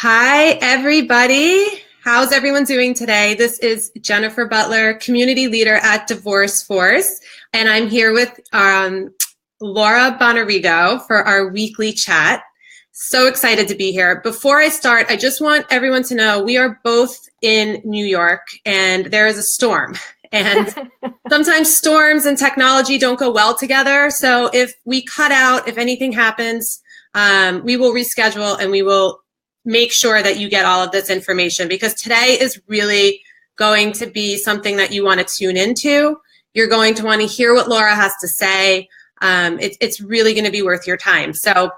Hi, everybody. How's everyone doing today? This is Jennifer Butler, community leader at DivorceForce, and I'm here with Laura Bonarrigo for our weekly chat. So excited to be here. Before I start, I just want everyone to know we are both in New York, and there is a storm. And sometimes storms and technology don't go well together. So if we cut out, if anything happens, we will reschedule and we will make sure that you get all of this information, because today is really going to be something that you want to tune into. You're going to want to hear what Laura has to say. It's really going to be worth your time. So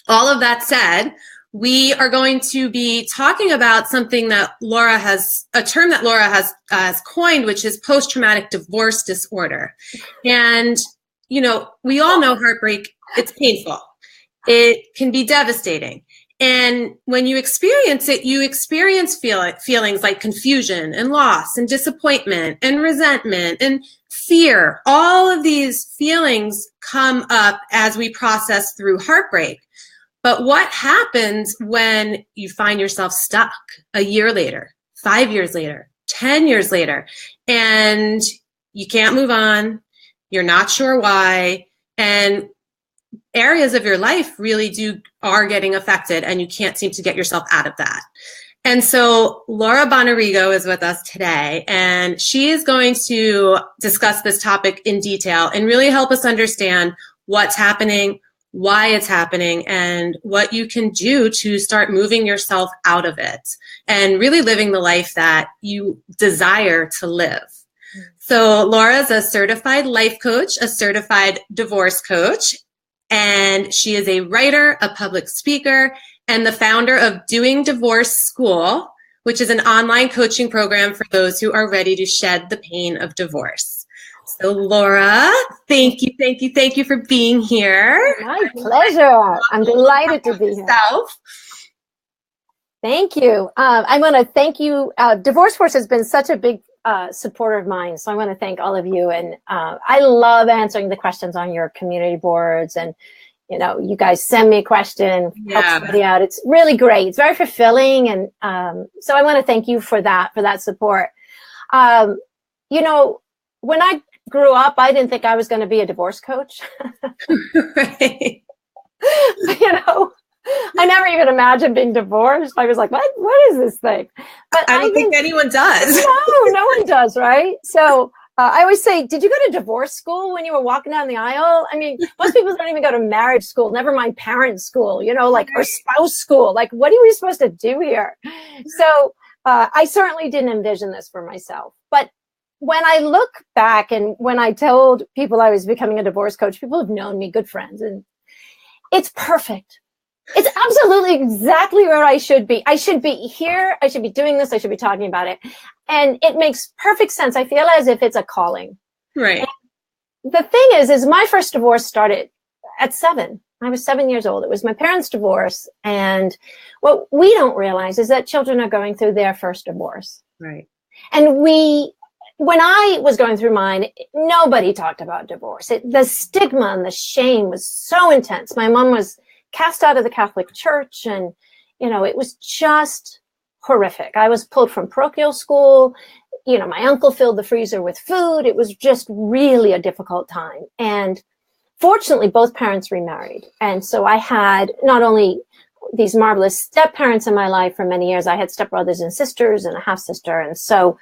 all of that said, we are going to be talking about something that Laura has, a term that Laura has coined, which is post-traumatic divorce disorder. And, you know, we all know heartbreak, it's painful. It can be devastating. And when you experience it, you experience feelings like confusion and loss and disappointment and resentment and fear. All of these feelings come up as we process through heartbreak. But what happens when you find yourself stuck a year later, 5 years later, 10 years later, and you can't move on, you're not sure why, and areas of your life really are getting affected and you can't seem to get yourself out of that. And so Laura Bonarrigo is with us today, and she is going to discuss this topic in detail and really help us understand what's happening, why it's happening, and what you can do to start moving yourself out of it and really living the life that you desire to live. So Laura is a certified life coach, a certified divorce coach, and she is a writer, a public speaker, and the founder of Doing Divorce School, which is an online coaching program for those who are ready to shed the pain of divorce. So Laura, thank you for being here. My pleasure. I'm delighted to be here. Thank you. I want to thank you. DivorceForce has been such a big supporter of mine, so I want to thank all of you. And I love answering the questions on your community boards, and you guys send me a question, help somebody out. It's really great. It's very fulfilling, and so I want to thank you for that support. When I grew up, I didn't think I was going to be a divorce coach. Right. I never even imagined being divorced. I was like, what is this thing? But I don't think anyone does. No one does, right? So I always say, did you go to divorce school when you were walking down the aisle? I mean, most people don't even go to marriage school, never mind parent school, or spouse school. Like, what are we supposed to do here? So I certainly didn't envision this for myself. But when I look back and when I told people I was becoming a divorce coach, people have known me, good friends, and it's perfect. It's absolutely exactly where I should be. I should be here. I should be doing this. I should be talking about it. And it makes perfect sense. I feel as if it's a calling. Right. And the thing is my first divorce started at 7. I was 7 years old. It was my parents' divorce. And what we don't realize is that children are going through their first divorce. Right. And when I was going through mine, nobody talked about divorce. The stigma and the shame was so intense. My mom was cast out of the Catholic Church, and it was just horrific. I was pulled from parochial school. My uncle filled the freezer with food. It was just really a difficult time. And fortunately, both parents remarried. And so I had not only these marvelous step-parents in my life for many years, I had stepbrothers and sisters and a half-sister. And so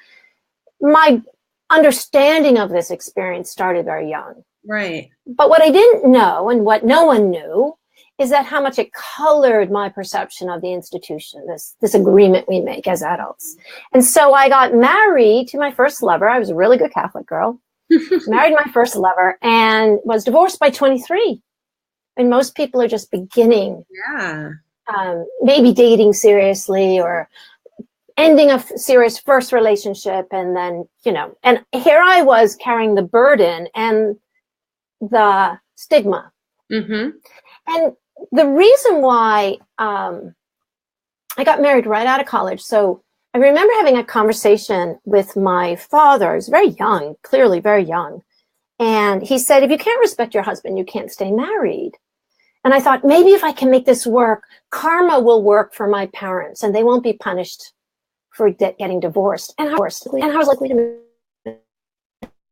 my understanding of this experience started very young. Right. But what I didn't know, and what no one knew, is that how much it colored my perception of the institution, this agreement we make as adults. And so I got married to my first lover. I was a really good Catholic girl. Married my first lover and was divorced by 23. And most people are just beginning, maybe dating seriously or ending a serious first relationship. And then, and here I was carrying the burden and the stigma. Mm-hmm. And the reason why I got married right out of college, so I remember having a conversation with my father. I was very young, clearly very young. And he said, if you can't respect your husband, you can't stay married. And I thought, maybe if I can make this work, karma will work for my parents and they won't be punished for getting divorced. And I was like, wait a minute,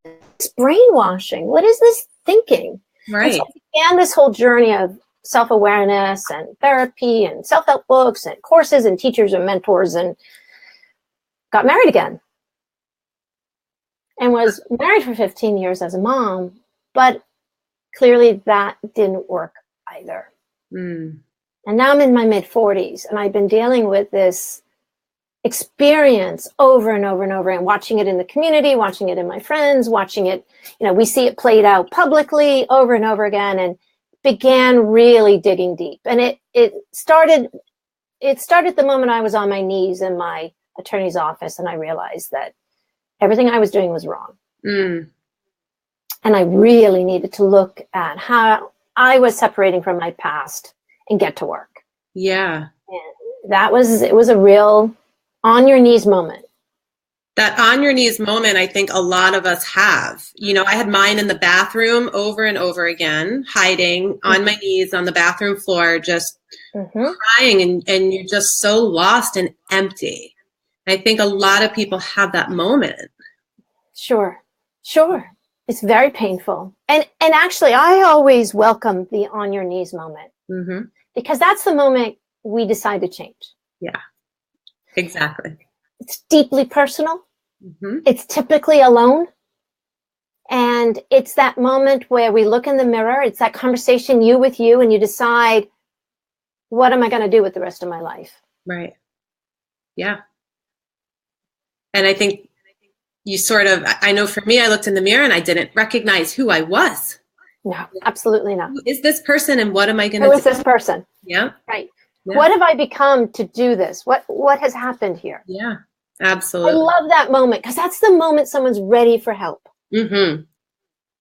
it's brainwashing. What is this thinking? Right. And so I began this whole journey of self-awareness and therapy and self-help books and courses and teachers and mentors, and got married again. And was married for 15 years as a mom, but clearly that didn't work either. And now I'm in my mid-40s, and I've been dealing with this experience over and over and over, and watching it in the community, watching it in my friends, watching it, we see it played out publicly over and over again, and began really digging deep. And it started the moment I was on my knees in my attorney's office, and I realized that everything I was doing was wrong. And I really needed to look at how I was separating from my past and get to work. Yeah. And it was a real on your knees moment. That on your knees moment, I think a lot of us have. I had mine in the bathroom over and over again, hiding on my knees on the bathroom floor, just crying, and you're just so lost and empty. I think a lot of people have that moment. Sure. It's very painful. And actually, I always welcome the on your knees moment, because that's the moment we decide to change. Yeah, exactly. It's deeply personal. It's typically alone. And it's that moment where we look in the mirror. It's that conversation, you with you, and you decide, what am I going to do with the rest of my life? Right. Yeah. And I think you I know for me, I looked in the mirror and I didn't recognize who I was. No, absolutely not. Who is this person, and what am I going to do? Who is this person? Yeah. Right. Yeah. What have I become to do this? What has happened here? Yeah, absolutely. I love that moment, because that's the moment someone's ready for help.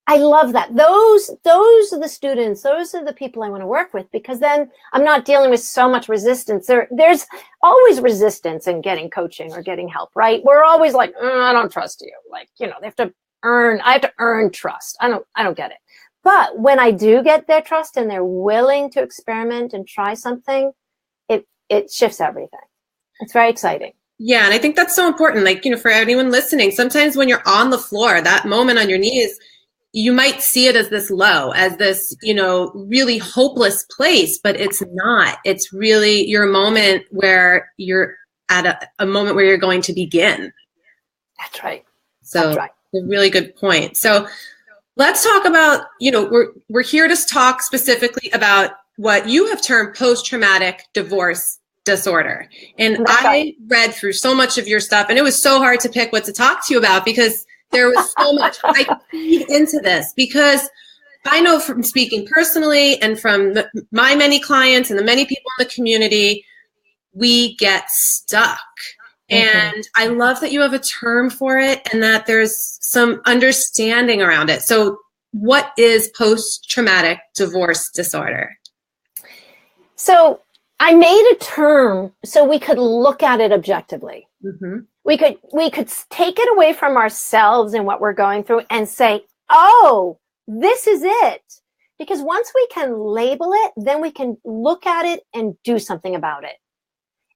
I love that. Those are the students. Those are the people I want to work with, because then I'm not dealing with so much resistance. There's always resistance in getting coaching or getting help, right? We're always like, I don't trust you. Like, I have to earn trust. I don't get it. But when I do get their trust and they're willing to experiment and try something, it shifts everything. It's very exciting. Yeah. And I think that's so important. Like, for anyone listening, sometimes when you're on the floor, that moment on your knees, you might see it as this low, as this, really hopeless place, but it's not. It's really your moment where you're at a moment where you're going to begin. That's right. So that's right. A really good point. So let's talk about, we're here to talk specifically about what you have termed post-traumatic divorce disorder. And I read through so much of your stuff, and it was so hard to pick what to talk to you about, because there was so much I could feed into this, because I know from speaking personally and from my many clients and the many people in the community, we get stuck. And I love that you have a term for it and that there's some understanding around it. So what is post-traumatic divorce disorder? So I made a term so we could look at it objectively. We could take it away from ourselves and what we're going through and say, oh, this is it. Because once we can label it, then we can look at it and do something about it.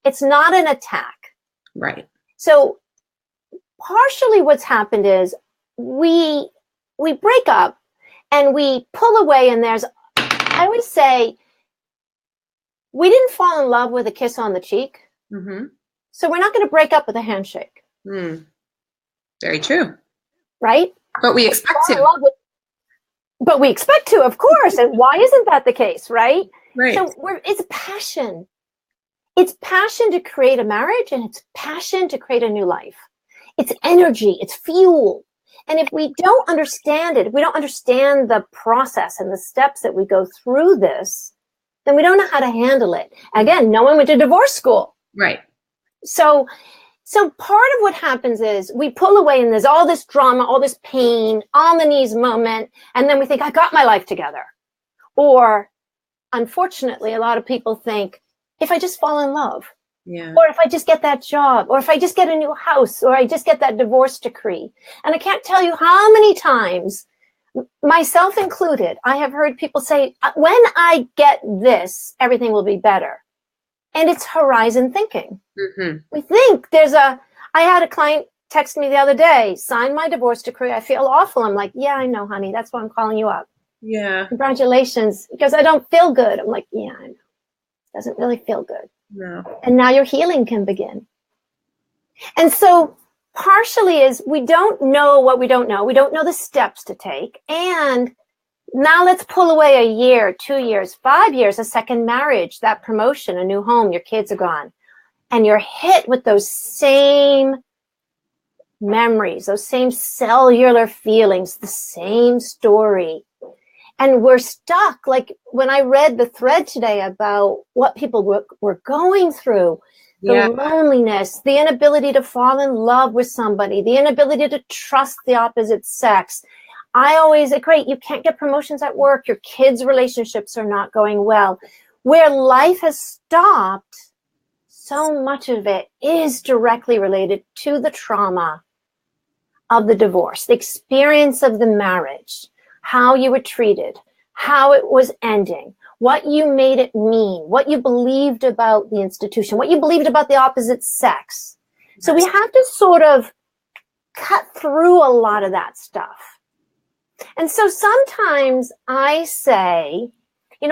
It's not an attack. Right. So partially what's happened is we break up and we pull away, and I always say, we didn't fall in love with a kiss on the cheek. So we're not going to break up with a handshake. Very true. Right? But we expect to. But we expect to, of course. And why isn't that the case, right? Right. So it's passion. It's passion to create a marriage, and it's passion to create a new life. It's energy. It's fuel. And if we don't understand it, if we don't understand the process and the steps that we go through this, then we don't know how to handle it. Again, no one went to divorce school. Right. So part of what happens is we pull away, and there's all this drama, all this pain, on the knees moment, and then we think, I got my life together. Or, unfortunately, a lot of people think, if I just fall in love, or if I just get that job, or if I just get a new house, or I just get that divorce decree. And I can't tell you how many times myself included, I have heard people say, when I get this, everything will be better. And it's horizon thinking. Mm-hmm. We think I had a client text me the other day, sign my divorce decree. I feel awful. I'm like, yeah, I know, honey. That's why I'm calling you up. Yeah. Congratulations. Because I don't feel good. I'm like, yeah, I know. Doesn't really feel good. No. And now your healing can begin. And so partially is we don't know what we don't know. We don't know the steps to take. And now let's pull away a year, 2 years, 5 years, a second marriage, that promotion, a new home, your kids are gone. And you're hit with those same memories, those same cellular feelings, the same story. And we're stuck. Like when I read the thread today about what people were going through, the loneliness, the inability to fall in love with somebody, the inability to trust the opposite sex. I always agree, you can't get promotions at work. Your kids' relationships are not going well. Where life has stopped, so much of it is directly related to the trauma of the divorce, the experience of the marriage, how you were treated, how it was ending, what you made it mean, what you believed about the institution, what you believed about the opposite sex. So we have to sort of cut through a lot of that stuff. And so sometimes I say,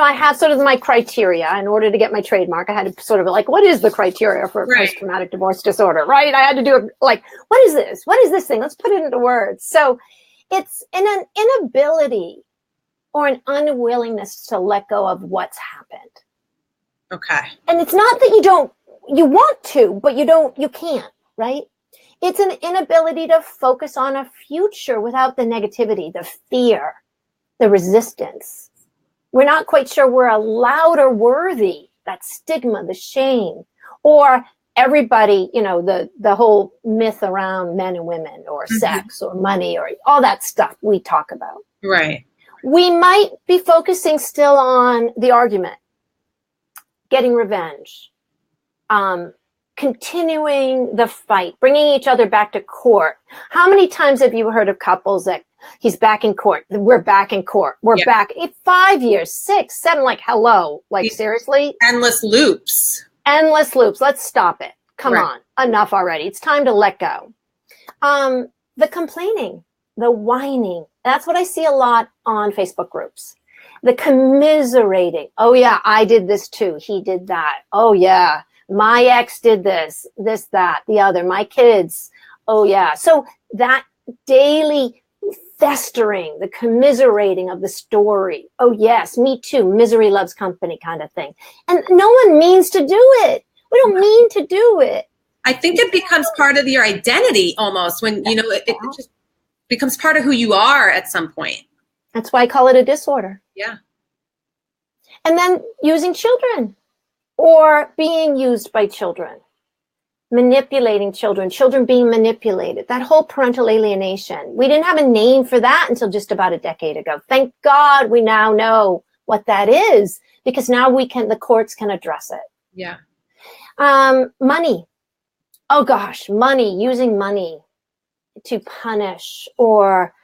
I have sort of my criteria in order to get my trademark. I had to sort of like, what is the criteria for post-traumatic divorce disorder, right? I had to do it like, what is this? What is this thing? Let's put it into words. So it's an inability or an unwillingness to let go of what's happened. Okay. And it's not that you want to, but you can't, right? It's an inability to focus on a future without the negativity, the fear, the resistance. We're not quite sure we're allowed or worthy, that stigma, the shame, or everybody, the whole myth around men and women or sex or money or all that stuff we talk about. Right. We might be focusing still on the argument, getting revenge, continuing the fight, bringing each other back to court. How many times have you heard of couples that he's back in court, we're back in court, we're back 5 years, 6, 7, like hello, like seriously? Endless loops. Let's stop it. Come on, enough already. It's time to let go. The complaining, the whining, that's what I see a lot on Facebook groups. The commiserating. Oh yeah, I did this too. He did that. Oh yeah. My ex did this, that, the other, my kids. Oh yeah. So that daily festering, the commiserating of the story. Oh yes, me too. Misery loves company kind of thing. And no one means to do it. We don't mean to do it. I think it becomes part of your identity almost when, it just becomes part of who you are at some point. That's why I call it a disorder. Yeah. And then using children or being used by children, manipulating children being manipulated, that whole parental alienation. We didn't have a name for that until just about a decade ago. Thank God we now know what that is, because now the courts can address it. Yeah. Money. Oh gosh, money, using money to punish or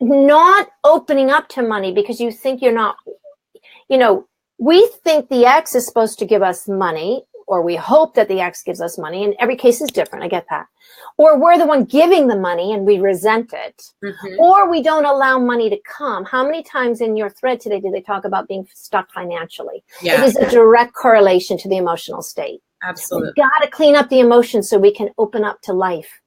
not opening up to money because you think you're not, we think the ex is supposed to give us money, or we hope that the ex gives us money, and every case is different. I get that. Or we're the one giving the money and we resent it. Or we don't allow money to come. How many times in your thread today did they talk about being stuck financially? Yeah. It is a direct correlation to the emotional state. Absolutely. We've got to clean up the emotions so we can open up to life.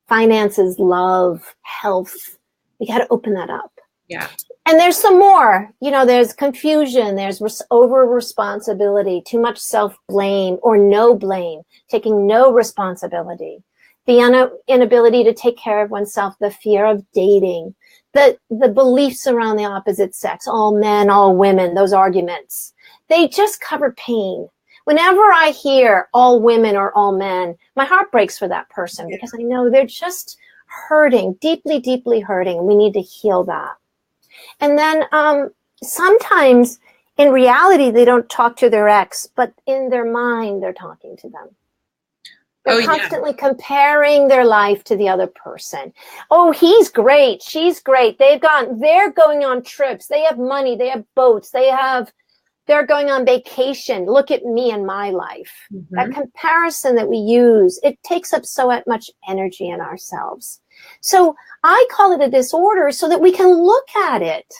Finances, love, health. We got to open that up. Yeah. And there's some more, there's confusion, there's over responsibility, too much self-blame or no blame, taking no responsibility, the inability to take care of oneself, the fear of dating, the beliefs around the opposite sex, all men, all women, those arguments, they just cover pain. Whenever I hear all women or all men, my heart breaks for that person because I know they're just hurting, deeply, deeply hurting. We need to heal that. And then sometimes in reality, they don't talk to their ex, but in their mind, they're talking to them. They're constantly comparing their life to the other person. Oh, he's great. She's great. They're going on trips. They have money. They have boats. They're going on vacation. Look at me and my life. Mm-hmm. That comparison that we use, it takes up so much energy in ourselves. So I call it a disorder so that we can look at it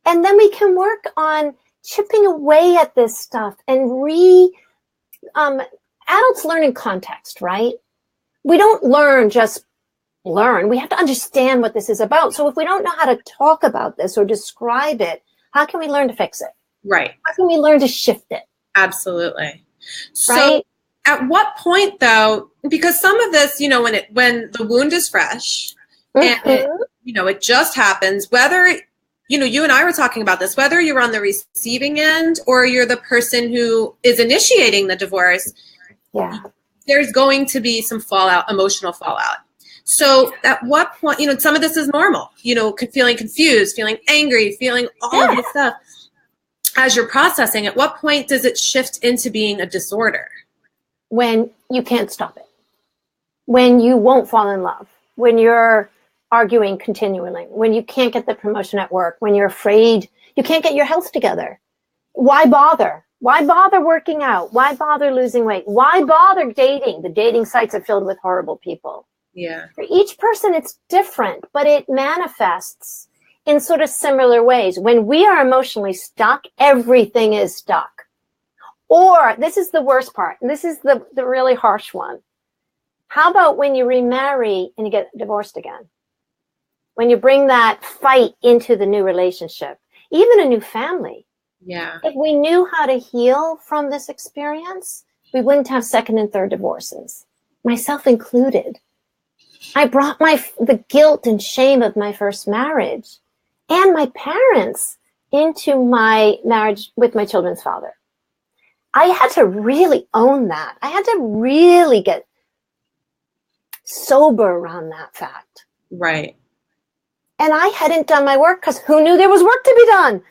and then we can work on chipping away at this stuff and adults learn in context, right? We don't just learn. We have to understand what this is about. So if we don't know how to talk about this or describe it, how can we learn to fix it? Right. How can we learn to shift it? Absolutely. So right? At what point, though, because some of this, when the wound is fresh mm-hmm. and it just happens, whether you and I were talking about this, whether you're on the receiving end or you're the person who is initiating the divorce, there's going to be some fallout, emotional fallout. So at what point, some of this is normal, feeling confused, feeling angry, feeling all of this stuff. As you're processing, at what point does it shift into being a disorder? When you can't stop it. When you won't fall in love. When you're arguing continually. When you can't get the promotion at work. When you're afraid you can't get your health together. Why bother? Why bother working out? Why bother losing weight? Why bother dating? The dating sites are filled with horrible people. Yeah. For each person, it's different, but it manifests in sort of similar ways. When we are emotionally stuck, everything is stuck. Or, this is the worst part, and this is the really harsh one. How about when you remarry and you get divorced again? When you bring that fight into the new relationship, even a new family. Yeah. If we knew how to heal from this experience, we wouldn't have second and third divorces, myself included. I brought the guilt and shame of my first marriage and my parents into my marriage with my children's father. I had to really own that. I had to really get sober around that fact. Right. And I hadn't done my work because who knew there was work to be done?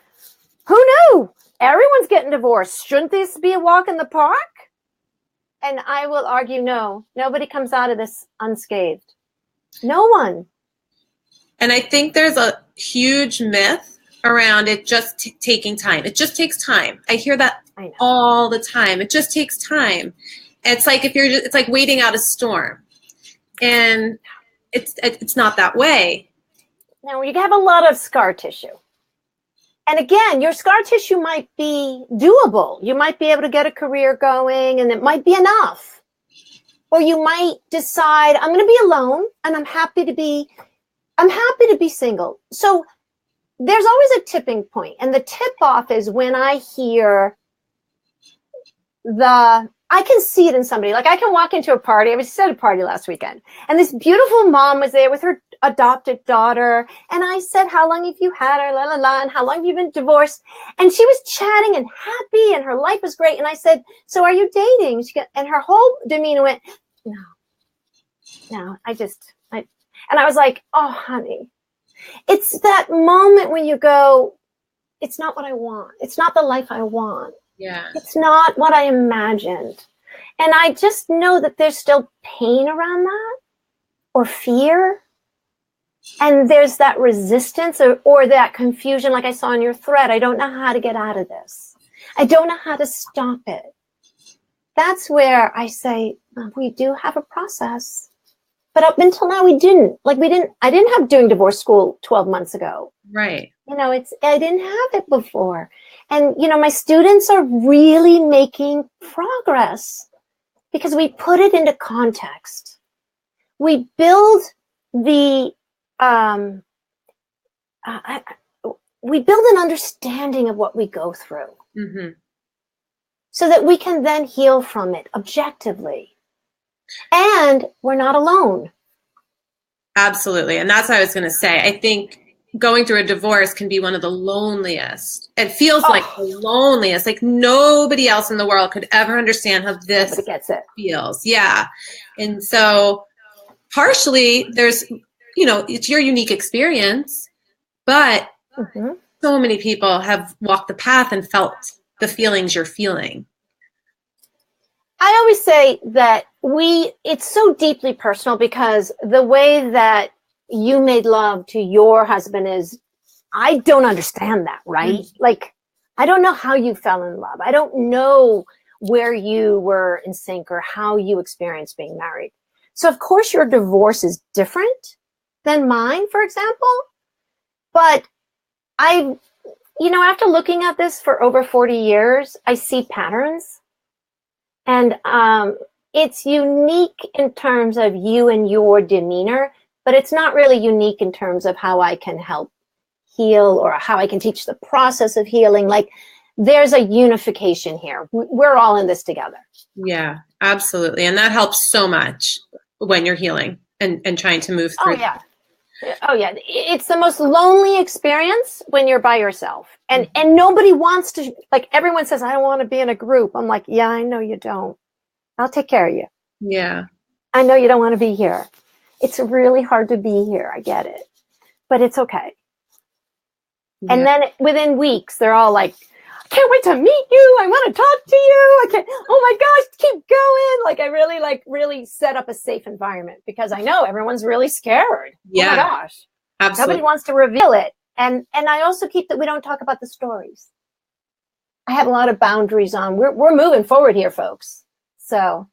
Who knew? Everyone's getting divorced. Shouldn't this be a walk in the park? And I will argue, no, nobody comes out of this unscathed. No one. And I think there's a huge myth around it just taking time. It just takes time. I hear that all the time. It just takes time. It's like it's like waiting out a storm. And it's not that way. Now, you have a lot of scar tissue. And again, your scar tissue might be doable. You might be able to get a career going and it might be enough. Or you might decide, I'm going to be alone and I'm happy to be single. So there's always a tipping point. And the tip off is when I hear I can see it in somebody. Like I can walk into a party. I was at a party last weekend and this beautiful mom was there with her adopted daughter. And I said, how long have you had her? La, la, la. And how long have you been divorced? And she was chatting and happy and her life was great. And I said, so are you dating? And her whole demeanor went, no, and I was like, oh, honey, it's that moment when you go, it's not what I want. It's not the life I want. Yeah. It's not what I imagined. And I just know that there's still pain around that or fear. And there's that resistance or that confusion, like I saw in your thread. I don't know how to get out of this. I don't know how to stop it. That's where I say, we do have a process. But up until now, we didn't. I didn't have doing divorce school 12 months ago. Right. I didn't have it before. And, my students are really making progress because we put it into context. We build we build an understanding of what we go through. Mm-hmm. So that we can then heal from it objectively. And we're not alone. Absolutely. And that's what I was going to say. I think going through a divorce can be one of the loneliest. It feels like the loneliest. Like nobody else in the world could ever understand how this feels. Yeah. And so partially there's, it's your unique experience, but so many people have walked the path and felt the feelings you're feeling. I always say that it's so deeply personal because the way that you made love to your husband is, I don't understand that, right? Like, I don't know how you fell in love. I don't know where you were in sync or how you experienced being married. So of course your divorce is different than mine, for example. But after looking at this for over 40 years, I see patterns. And it's unique in terms of you and your demeanor, but it's not really unique in terms of how I can help heal or how I can teach the process of healing. Like, there's a unification here. We're all in this together. Yeah, absolutely. And that helps so much when you're healing and trying to move through. Oh yeah. It's the most lonely experience when you're by yourself. And nobody wants to, like, everyone says, I don't want to be in a group. I'm like, yeah, I know you don't. I'll take care of you. Yeah. I know you don't want to be here. It's really hard to be here. I get it. But it's okay. Yeah. And then within weeks, they're all like, I can't wait to meet you. I want to talk to you. I can't, oh my gosh, keep going. Like, I really set up a safe environment because I know everyone's really scared. Yeah. Oh my gosh. Absolutely. Nobody wants to reveal it. And I also keep that we don't talk about the stories. I have a lot of boundaries on. We're moving forward here, folks. So.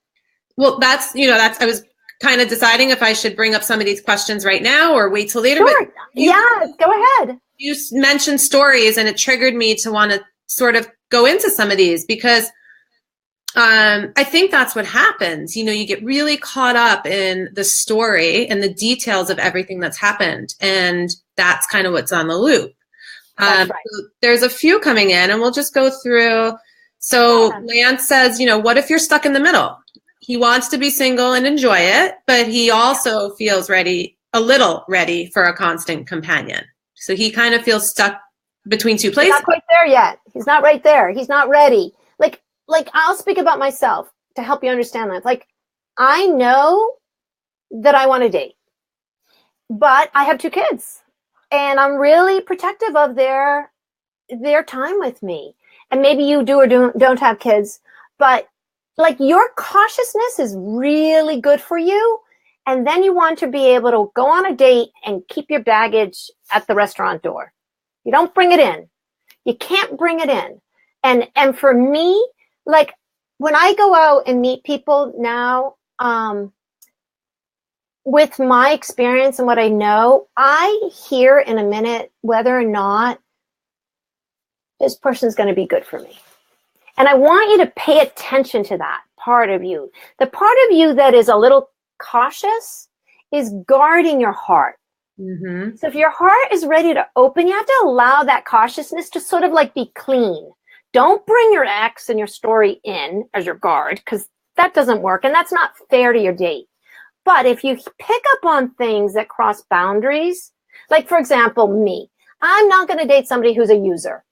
Well, that's I was kind of deciding if I should bring up some of these questions right now or wait till later. Sure. Yeah, go ahead. You mentioned stories and it triggered me to want to sort of go into some of these because I think that's what happens. You get really caught up in the story and the details of everything that's happened. And that's kind of what's on the loop. That's right. So there's a few coming in and we'll just go through. So Lance says, what if you're stuck in the middle? He wants to be single and enjoy it, but he also feels a little ready for a constant companion. So he kind of feels stuck between two places. He's not quite there yet. He's not right there. He's not ready. Like I'll speak about myself to help you understand that. Like, I know that I want to date, but I have 2 kids and I'm really protective of their time with me. And maybe you do or don't have kids, but like, your cautiousness is really good for you. And then you want to be able to go on a date and keep your baggage at the restaurant door. You don't bring it in. You can't bring it in. And for me, like, when I go out and meet people now, with my experience and what I know, I hear in a minute whether or not this person's going to be good for me. And I want you to pay attention to that part of you. The part of you that is a little cautious is guarding your heart. Mm-hmm. So if your heart is ready to open, you have to allow that cautiousness to sort of like be clean. Don't bring your ex and your story in as your guard, because that doesn't work and that's not fair to your date. But if you pick up on things that cross boundaries, like, for example, me, I'm not going to date somebody who's a user.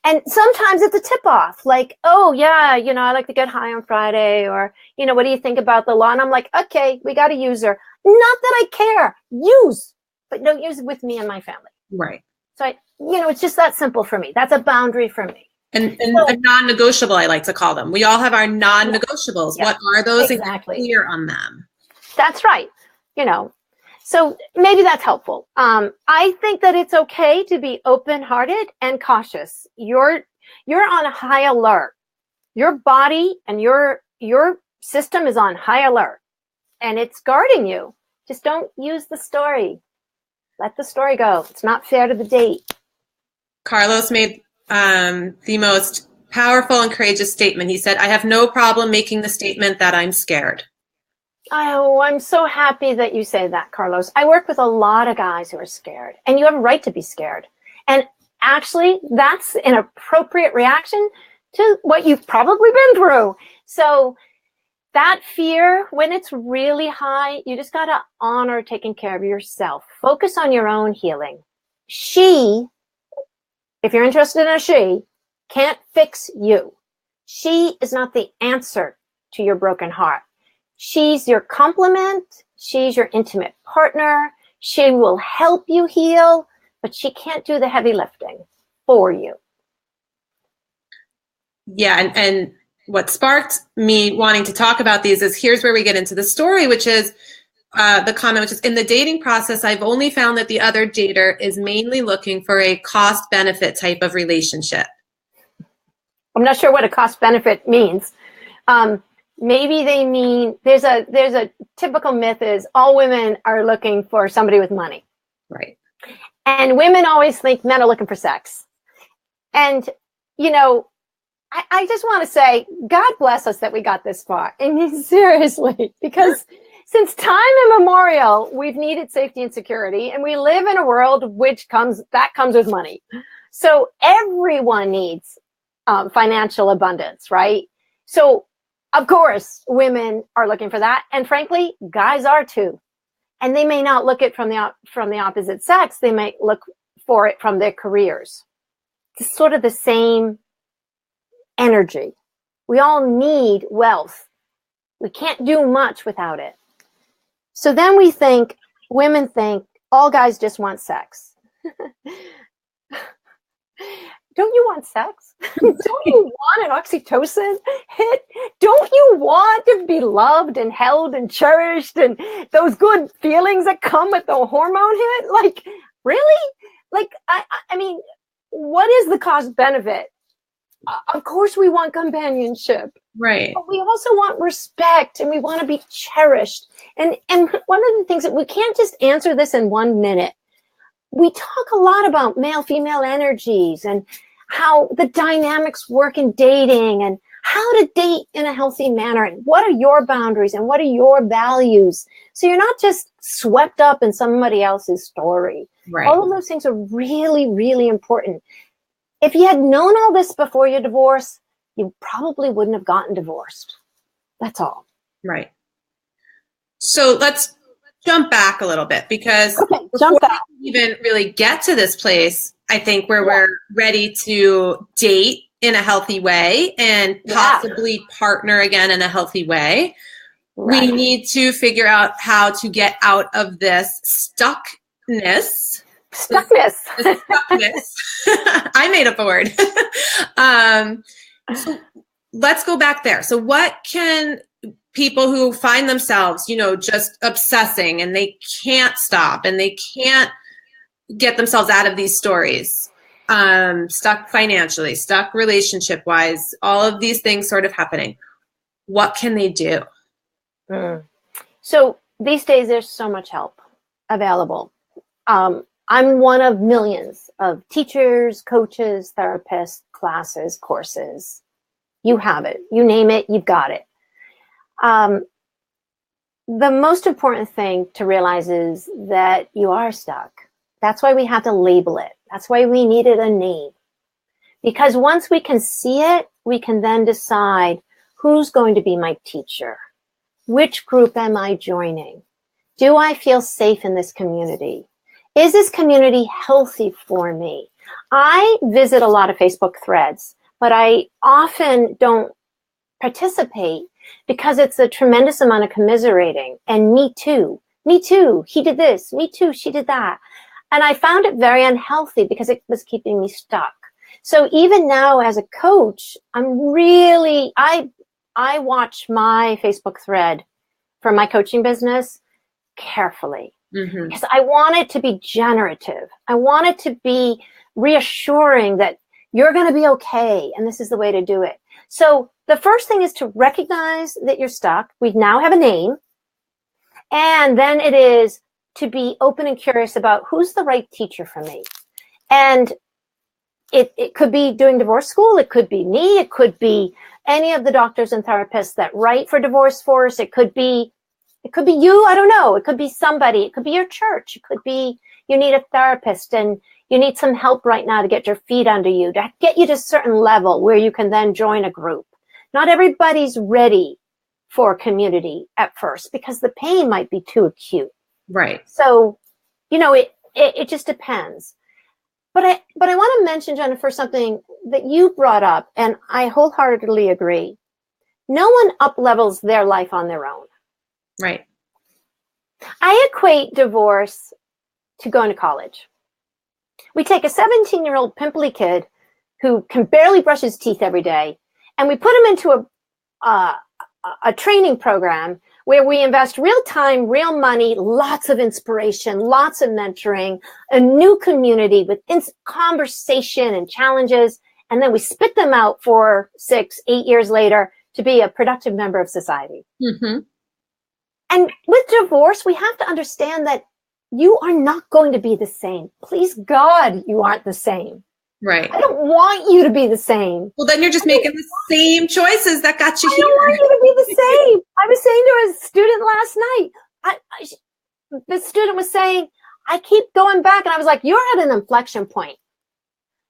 And sometimes it's a tip off, like, oh yeah, I like to get high on Friday, or, what do you think about the law? And I'm like, okay, we got a user. Not that I care, use, but don't use it with me and my family. Right. So it's just that simple for me. That's a boundary for me. And a non-negotiable, I like to call them. We all have our non-negotiables. Yeah. What are those? Exactly. And clear on them. That's right. So maybe that's helpful. I think that it's okay to be open-hearted and cautious. You're on a high alert. Your body and your system is on high alert, and it's guarding you. Just don't use the story. Let the story go. It's not fair to the date. Carlos made the most powerful and courageous statement. He said, I have no problem making the statement that I'm scared. Oh, I'm so happy that you say that, Carlos. I work with a lot of guys who are scared, and you have a right to be scared. And actually, that's an appropriate reaction to what you've probably been through. So that fear, when it's really high, you just got to honor taking care of yourself. Focus on your own healing. She, if you're interested in a she, can't fix you. She is not the answer to your broken heart. She's your complement. She's your intimate partner. She will help you heal, but she can't do the heavy lifting for you. Yeah. And what sparked me wanting to talk about these is here's where we get into the story, which is the comment, which is in the dating process, I've only found that the other dater is mainly looking for a cost benefit type of relationship. I'm not sure what a cost benefit means. Maybe they mean there's a typical myth is all women are looking for somebody with money. Right. And women always think men are looking for sex. And, you know, I just want to say, God bless us that we got this far. I mean, seriously, because since time immemorial, we've needed safety and security, and we live in a world which comes with money. So everyone needs financial abundance, right? So, of course, women are looking for that, and frankly, guys are too. And they may not look at from the opposite sex; they might look for it from their careers. It's sort of the same energy. We all need wealth. We can't do much without it. So then women think all guys just want sex. Don't you want sex? Don't you want an oxytocin hit? Don't you want to be loved and held and cherished and those good feelings that come with the hormone hit? Like, really? Like, I mean, what is the cost benefit? Of course we want companionship. Right. But we also want respect, and we want to be cherished. And one of the things that we can't just answer this in 1 minute. We talk a lot about male-female energies and how the dynamics work in dating and how to date in a healthy manner. And what are your boundaries and what are your values? So you're not just swept up in somebody else's story. Right. All of those things are really, really important. If you had known all this before your divorce, you probably wouldn't have gotten divorced. That's all. Right. So let's jump back a little bit, because jump back. we even really get to this place, I think, where we're ready to date in a healthy way and possibly partner again in a healthy way. Right. We need to figure out how to get out of this stuckness. I made up a word. So let's go back there. So what can people who find themselves, just obsessing and they can't stop and they can't get themselves out of these stories, stuck financially, stuck relationship wise, all of these things sort of happening, what can they do? So these days there's so much help available. I'm one of millions of teachers, coaches, therapists, classes, courses. You have it. You name it, you've got it. The most important thing to realize is that you are stuck. That's why we have to label it. That's why we needed a name. Because once we can see it, we can then decide who's going to be my teacher. Which group am I joining? Do I feel safe in this community? Is this community healthy for me? I visit a lot of Facebook threads, but I often don't participate because it's a tremendous amount of commiserating and me too, he did this, me too, she did that. And I found it very unhealthy because it was keeping me stuck. So even now as a coach, I watch my Facebook thread for my coaching business carefully. Mm-hmm. Because I want it to be generative. I want it to be reassuring that you're going to be okay. And this is the way to do it. So the first thing is to recognize that you're stuck. We now have a name. And then it is to be open and curious about who's the right teacher for me. And it could be doing divorce school. It could be me. It could be any of the doctors and therapists that write for DivorceForce. It could be you. I don't know. It could be somebody. It could be your church. It could be you need a therapist and you need some help right now to get your feet under you, to get you to a certain level where you can then join a group. Not everybody's ready for community at first because the pain might be too acute. Right. So, it just depends. But I want to mention, Jennifer, something that you brought up, and I wholeheartedly agree. No one up-levels their life on their own. Right. I equate divorce to going to college. We take a 17-year-old pimply kid who can barely brush his teeth every day, and we put him into a training program where we invest real time, real money, lots of inspiration, lots of mentoring, a new community with conversation and challenges, and then we spit them out for 6, 8 years later to be a productive member of society. Mm-hmm. And with divorce, we have to understand that you are not going to be the same. Please God, you aren't the same. Right. I don't want you to be the same. Well, then you're just making the same choices that got you I here. don't want you to be the same. I was saying to a student last night, the student was saying, I keep going back. And I was like, you're at an inflection point.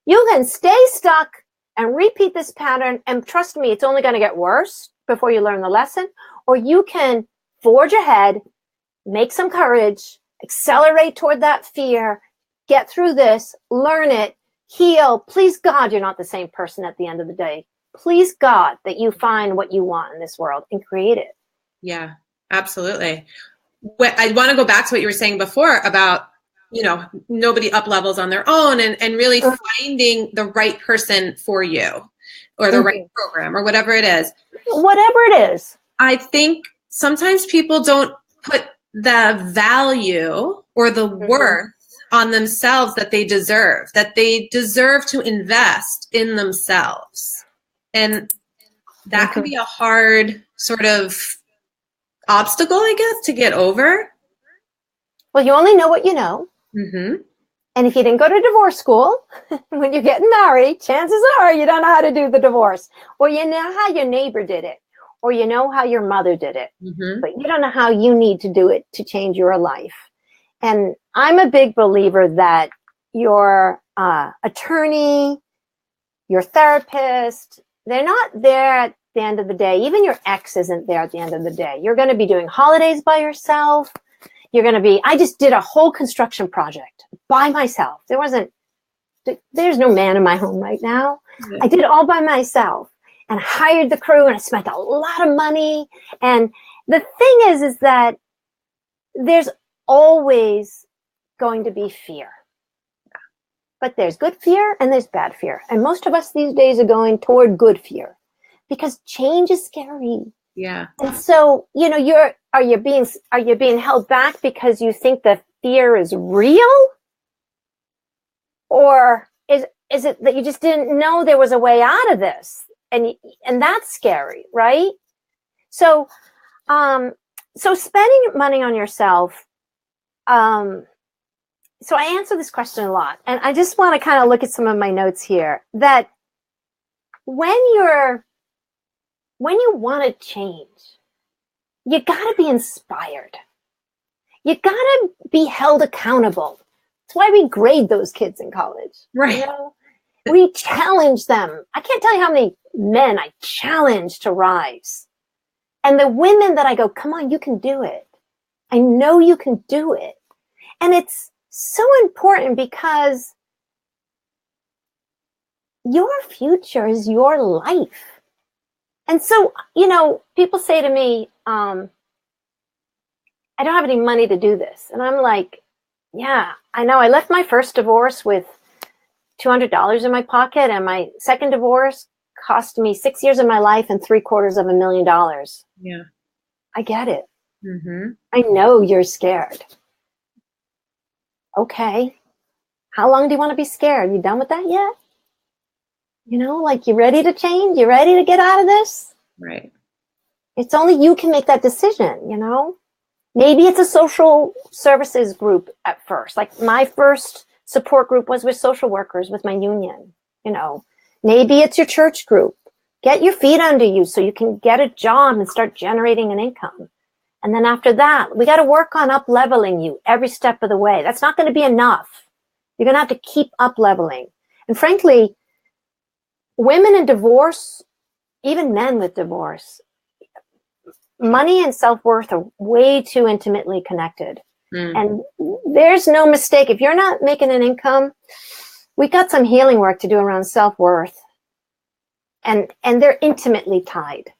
You can stay stuck and repeat this pattern. And trust me, it's only going to get worse before you learn the lesson. Or you can forge ahead, make some courage, accelerate toward that fear, get through this, learn it, heal. Please God, you're not the same person at the end of the day. Please God that you find what you want in this world and create it. Yeah, absolutely. I want to go back to what you were saying before about, nobody up levels on their own and really finding the right person for you or the right program or whatever it is. Whatever it is. I think sometimes people don't put the value or the worth on themselves that they deserve to invest in themselves. And that can be a hard sort of obstacle, I guess, to get over. Well, you only know what you know. Mm-hmm. And if you didn't go to divorce school, when you're getting married, chances are you don't know how to do the divorce. Or you know how your neighbor did it. Or you know how your mother did it. Mm-hmm. But you don't know how you need to do it to change your life. And I'm a big believer that your attorney, your therapist, they're not there at the end of the day. Even your ex isn't there at the end of the day. You're going to be doing holidays by yourself. I just did a whole construction project by myself. There's no man in my home right now. Yeah. I did it all by myself and hired the crew and I spent a lot of money. And the thing is that there's always going to be fear. But there's good fear and there's bad fear. And most of us these days are going toward good fear because change is scary. Yeah. And so, are you being held back because you think the fear is real? Or is it that you just didn't know there was a way out of this? And that's scary, right? So spending money on yourself, so I answer this question a lot, and I just want to kind of look at some of my notes here that when you want to change, you got to be inspired. You got to be held accountable. That's why we grade those kids in college. Right. We challenge them. I can't tell you how many men I challenge to rise. And the women that I go, come on, you can do it. I know you can do it. And it's so important because your future is your life. And so, people say to me, I don't have any money to do this. And I'm like, yeah, I know. I left my first divorce with $200 in my pocket, and my second divorce cost me 6 years of my life and $750,000. Yeah. I get it. Mm-hmm. I know you're scared. Okay. How long do you want to be scared? You done with that yet? You ready to change? You ready to get out of this? Right. It's only you can make that decision, Maybe it's a social services group at first. Like my first support group was with social workers with my union, Maybe it's your church group. Get your feet under you so you can get a job and start generating an income. And then after that, we got to work on up leveling you every step of the way. That's not going to be enough. You're going to have to keep up leveling. And frankly, women in divorce, even men with divorce, money and self-worth are way too intimately connected. And there's no mistake. If you're not making an income, we got some healing work to do around self-worth. And they're intimately tied.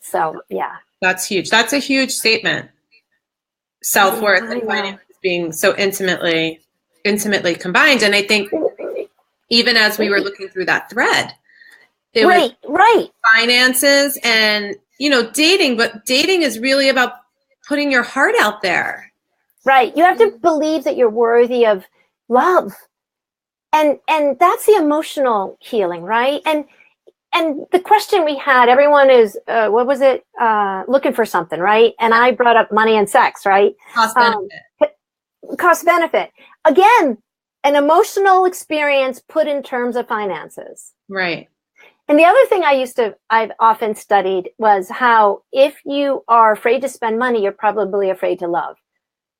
So, yeah. That's huge. That's a huge statement. Self-worth and finances being so intimately combined. And I think even as we were looking through that thread, It was Right. finances and, dating, but dating is really about putting your heart out there. Right. You have to believe that you're worthy of love. And that's the emotional healing, right? And the question we had, everyone is, what was it? Looking for something, right? And I brought up money and sex, right? Cost benefit. Cost benefit. Again, an emotional experience put in terms of finances. Right. And the other thing I've often studied was how if you are afraid to spend money, you're probably afraid to love.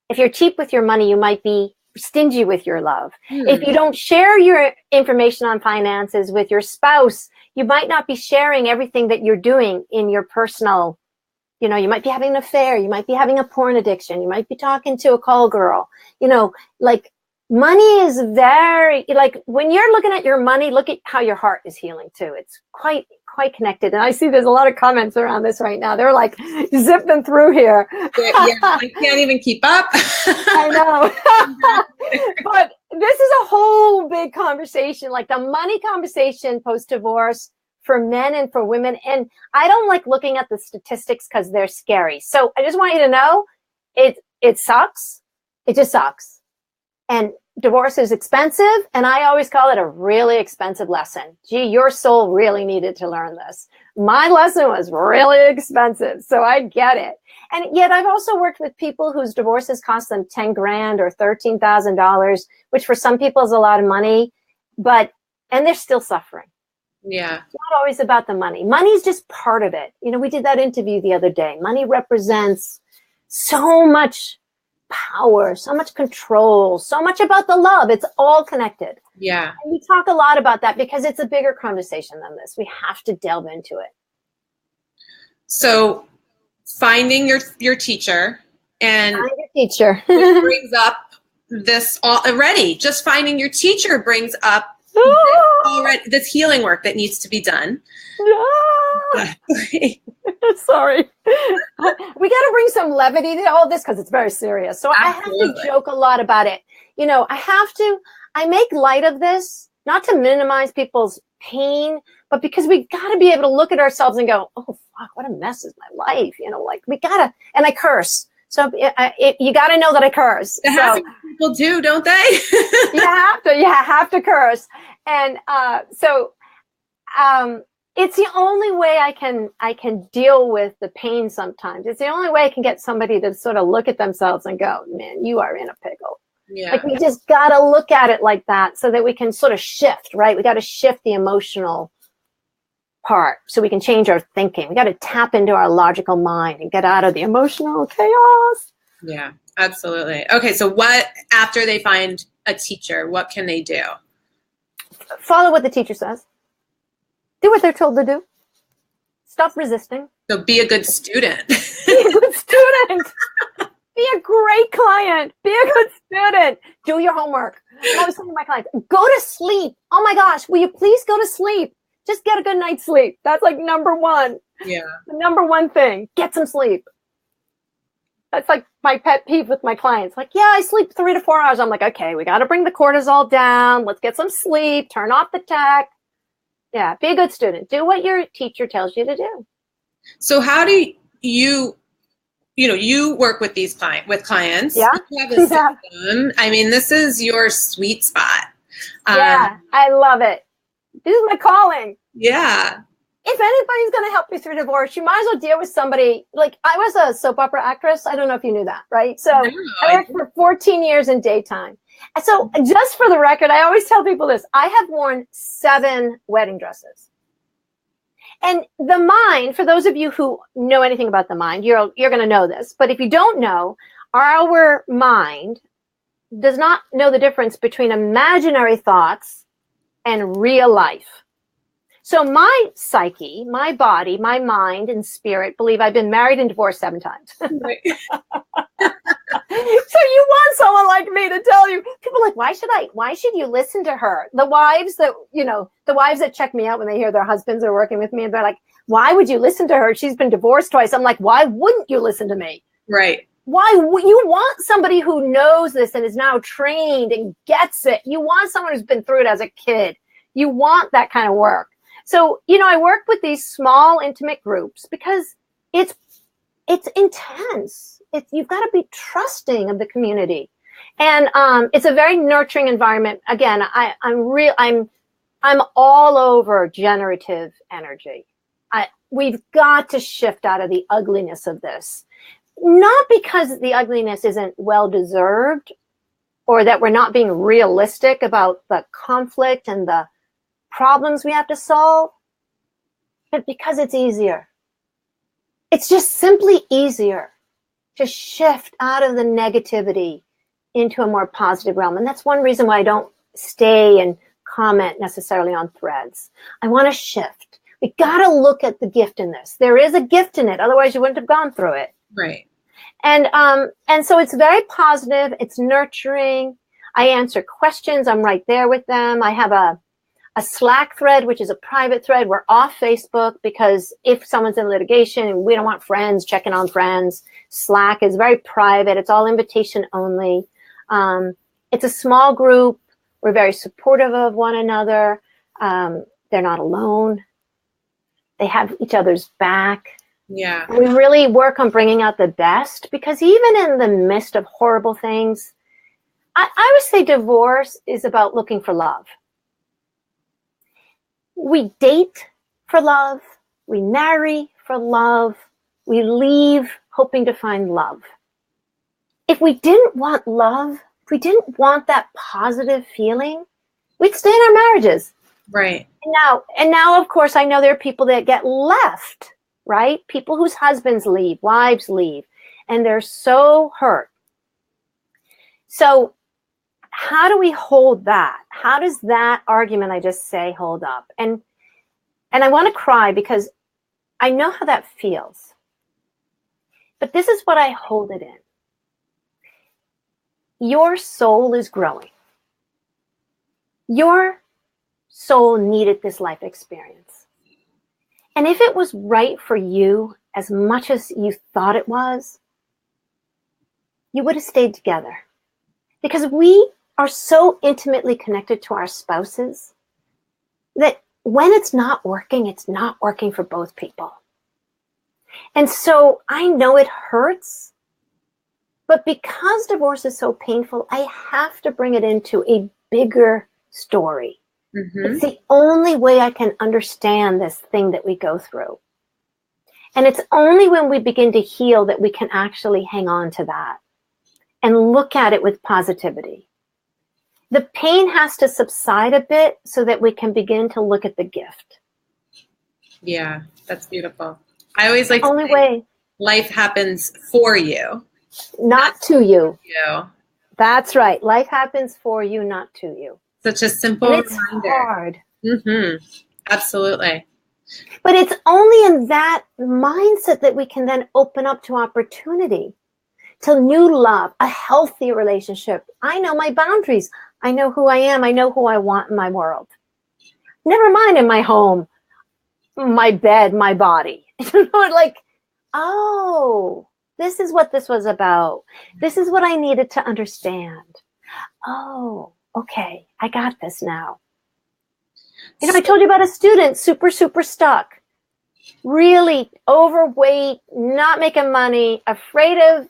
If you're cheap with your money, you might be stingy with your love. If you don't share your information on finances with your spouse, you might not be sharing everything that you're doing in your personal, you might be having an affair, you might be having a porn addiction, you might be talking to a call girl, like money is very, like when you're looking at your money, look at how your heart is healing too. It's quite connected. And I see there's a lot of comments around this right now. They're like zipping through here. Yeah, I can't even keep up. I know. But this is a whole big conversation, like the money conversation post-divorce for men and for women. And I don't like looking at the statistics because they're scary. So I just want you to know it sucks. It just sucks. And divorce is expensive, and I always call it a really expensive lesson. Gee, your soul really needed to learn this. My lesson was really expensive, so I get it. And yet I've also worked with people whose divorces cost them 10 grand or $13,000, which for some people is a lot of money, and they're still suffering. Yeah. It's not always about the money. Money's just part of it. We did that interview the other day. Money represents so much power, so much control, so much about the love. It's all connected. Yeah. And we talk a lot about that because it's a bigger conversation than this. We have to delve into it. So finding your teacher and find your teacher brings up this already. Just finding your teacher brings up this healing work that needs to be done. Sorry. We got to bring some levity to all this because it's very serious. So absolutely. I have to joke a lot about it. I make light of this, not to minimize people's pain, but because we got to be able to look at ourselves and go, oh, fuck, what a mess is my life. We got to, and I curse. So you got to know that I curse. People do, don't they? You have to curse. And it's the only way I can deal with the pain sometimes. It's the only way I can get somebody to sort of look at themselves and go, man, you are in a pickle. Yeah. Like we just got to look at it like that so that we can sort of shift, right? We got to shift the emotional part so we can change our thinking. We got to tap into our logical mind and get out of the emotional chaos. Yeah, absolutely. Okay, so what, after they find a teacher, what can they do? Follow what the teacher says. Do what they're told to do. Stop resisting. So be a good student. Be a good student. Be a great client. Be a good student. Do your homework. I always tell my clients, go to sleep. Oh my gosh, will you please go to sleep? Just get a good night's sleep. That's like number one. Yeah. The number one thing. Get some sleep. That's like my pet peeve with my clients. Like, yeah, I sleep 3 to 4 hours. I'm like, okay, we got to bring the cortisol down. Let's get some sleep. Turn off the tech. Yeah, be a good student. Do what your teacher tells you to do. So how do you work with these clients? Yeah. You have a system. I mean, this is your sweet spot. Yeah, I love it. This is my calling. Yeah. If anybody's going to help you through divorce, you might as well deal with somebody. Like, I was a soap opera actress. I don't know if you knew that, right? So I worked for 14 years in daytime. And so just for the record, I always tell people this. I have worn 7 wedding dresses. And the mind, for those of you who know anything about the mind, you're going to know this. But if you don't know, our mind does not know the difference between imaginary thoughts and real life. So my psyche, my body, my mind and spirit believe I've been married and divorced 7 times. Right. So you want someone like me to tell you, people are like, why should you listen to her? The wives that check me out when they hear their husbands are working with me, and they're like, why would you listen to her? She's been divorced twice. I'm like, why wouldn't you listen to me? Right. Why would you want somebody who knows this and is now trained and gets it? You want someone who's been through it as a kid. You want that kind of work. So, I work with these small, intimate groups because it's intense. You've got to be trusting of the community. And it's a very nurturing environment. Again, I'm all over generative energy. We've got to shift out of the ugliness of this. Not because the ugliness isn't well-deserved or that we're not being realistic about the conflict and the problems we have to solve, but because it's easier. It's just simply easier to shift out of the negativity into a more positive realm. And that's one reason why I don't stay and comment necessarily on threads. I want to shift. We got to look at the gift in this. There is a gift in it. Otherwise, you wouldn't have gone through it. Right. And so it's very positive. It's nurturing. I answer questions. I'm right there with them. I have a Slack thread, which is a private thread. We're off Facebook because if someone's in litigation and we don't want friends checking on friends, Slack is very private. It's all invitation only. It's a small group. We're very supportive of one another. They're not alone. They have each other's back. Yeah. We really work on bringing out the best because even in the midst of horrible things, I would say divorce is about looking for love. We date for love. We marry for love. We leave hoping to find love. If we didn't want love, if we didn't want that positive feeling, we'd stay in our marriages. Right. And now, of course, I know there are people that get left, right? People whose husbands leave, wives leave, and they're so hurt. So how do we hold that? How does that argument I just say hold up? And I want to cry because I know how that feels. But this is what I hold it in. Your soul is growing. Your soul needed this life experience. And if it was right for you as much as you thought it was, you would have stayed together. Because we are so intimately connected to our spouses that when it's not working for both people. And so I know it hurts, but because divorce is so painful, I have to bring it into a bigger story. Mm-hmm. It's the only way I can understand this thing that we go through. And it's only when we begin to heal that we can actually hang on to that and look at it with positivity. The pain has to subside a bit so that we can begin to look at the gift. Yeah, that's beautiful. I always like to say life happens for you. Not to you. That's right. Life happens for you, not to you. Such a simple and it's reminder. Hard. Mm-hmm. Absolutely. But it's only in that mindset that we can then open up to opportunity, to new love, a healthy relationship. I know my boundaries. I know who I am. I know who I want in my world. Never mind in my home, my bed, my body. Like, oh, this is what this was about. This is what I needed to understand. Oh, okay. I got this now. I told you about a student, super stuck, really overweight, not making money, afraid of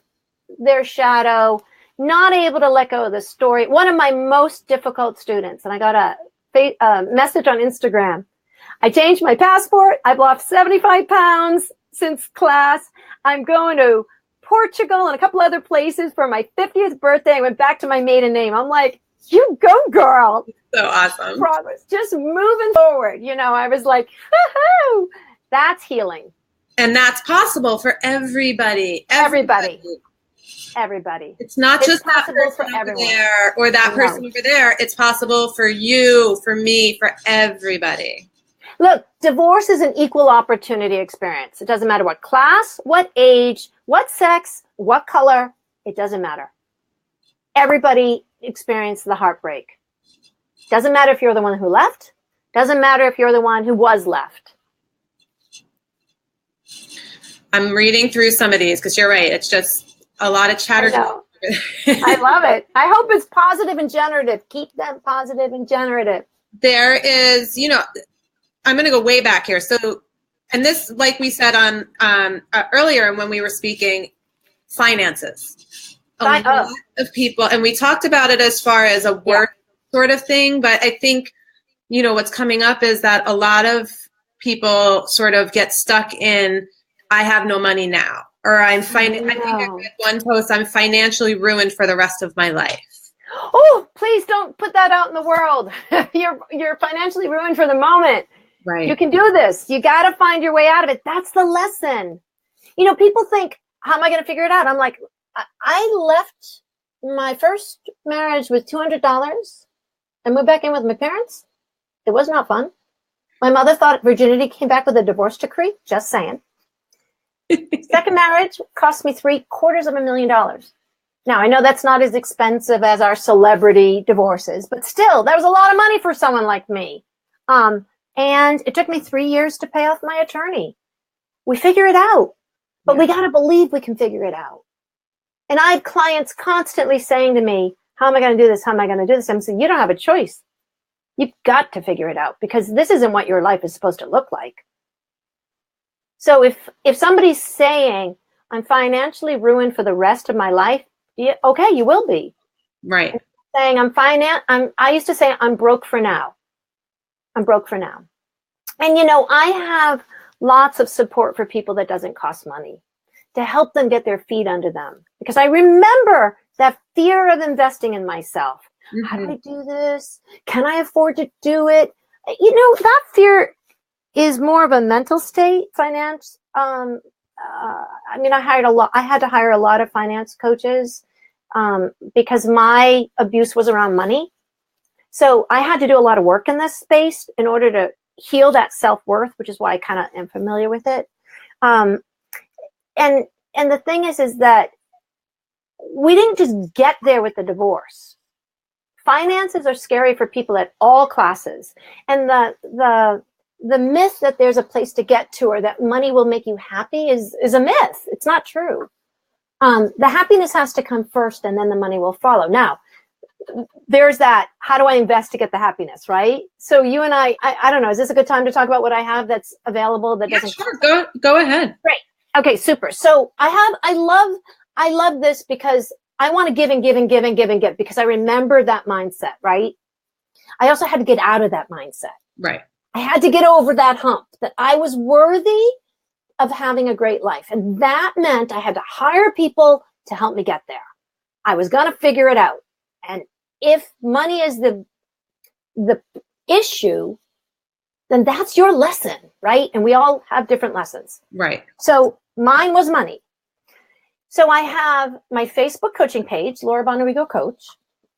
their shadow, not able to let go of the story. One of my most difficult students. And I got a message on Instagram. I changed my passport. I've lost 75 pounds since class. I'm going to Portugal and a couple other places for my 50th birthday. I went back to my maiden name. I'm like, you go, girl. So awesome. Progress. Just moving forward. I was like, woohoo. That's healing. And that's possible for everybody. Everybody. It's not just that person over there or that person over there. It's possible for you, for me, for everybody. Look, divorce is an equal opportunity experience. It doesn't matter what class, what age, what sex, what color. It doesn't matter. Everybody experienced the heartbreak. Doesn't matter if you're the one who left. Doesn't matter if you're the one who was left. I'm reading through some of these because you're right. It's just a lot of chatter. I love it. I hope it's positive and generative. Keep them positive and generative. There is, I'm going to go way back here. So, and this, like we said on earlier when we were speaking, finances. A lot of people, and we talked about it as far as a work sort of thing, but I think, you know, what's coming up is that a lot of people sort of get stuck in, I have no money now, or I think I read one post, I'm financially ruined for the rest of my life. Oh, please don't put that out in the world. You're financially ruined for the moment. Right. You can do this. You got to find your way out of it. That's the lesson. You know, people think, how am I going to figure it out? I'm like, I left my first marriage with $200 and moved back in with my parents. It was not fun. My mother thought virginity came back with a divorce decree. Just saying. Second marriage cost me $750,000. Now, I know that's not as expensive as our celebrity divorces, but still, that was a lot of money for someone like me. And it took me 3 years to pay off my attorney. We figure it out, but we got to believe we can figure it out. And I have clients constantly saying to me, how am I going to do this? How am I going to do this? I'm saying, you don't have a choice. You've got to figure it out because this isn't what your life is supposed to look like. So if somebody's saying, I'm financially ruined for the rest of my life, okay, you will be. Right. Saying I used to say I'm broke for now. I'm broke for now. And you know, I have lots of support for people that doesn't cost money to help them get their feet under them. Because I remember that fear of investing in myself. Mm-hmm. How do I do this? Can I afford to do it? You know, that fear is more of a mental state, finance. I mean, I had to hire a lot of finance coaches because my abuse was around money. So I had to do a lot of work in this space in order to heal that self-worth, which is why I kind of am familiar with it. And the thing is that we didn't just get there with the divorce. Finances are scary for people at all classes. And the myth that there's a place to get to or that money will make you happy is a myth. It's not true. The happiness has to come first and then the money will follow. Now, there's that, how do I invest to get the happiness, right? So you and I don't know, is this a good time to talk about what I have that's available that doesn't sure. Go ahead. Great. Okay, super. So I love this because I want to give and give and give and give and give because I remember that mindset, right? I also had to get out of that mindset. Right. I had to get over that hump that I was worthy of having a great life. And that meant I had to hire people to help me get there. I was going to figure it out. And if money is the issue, then that's your lesson, right? And we all have different lessons. Right. So mine was money. So I have my Facebook coaching page, Laura Bonarrigo Coach,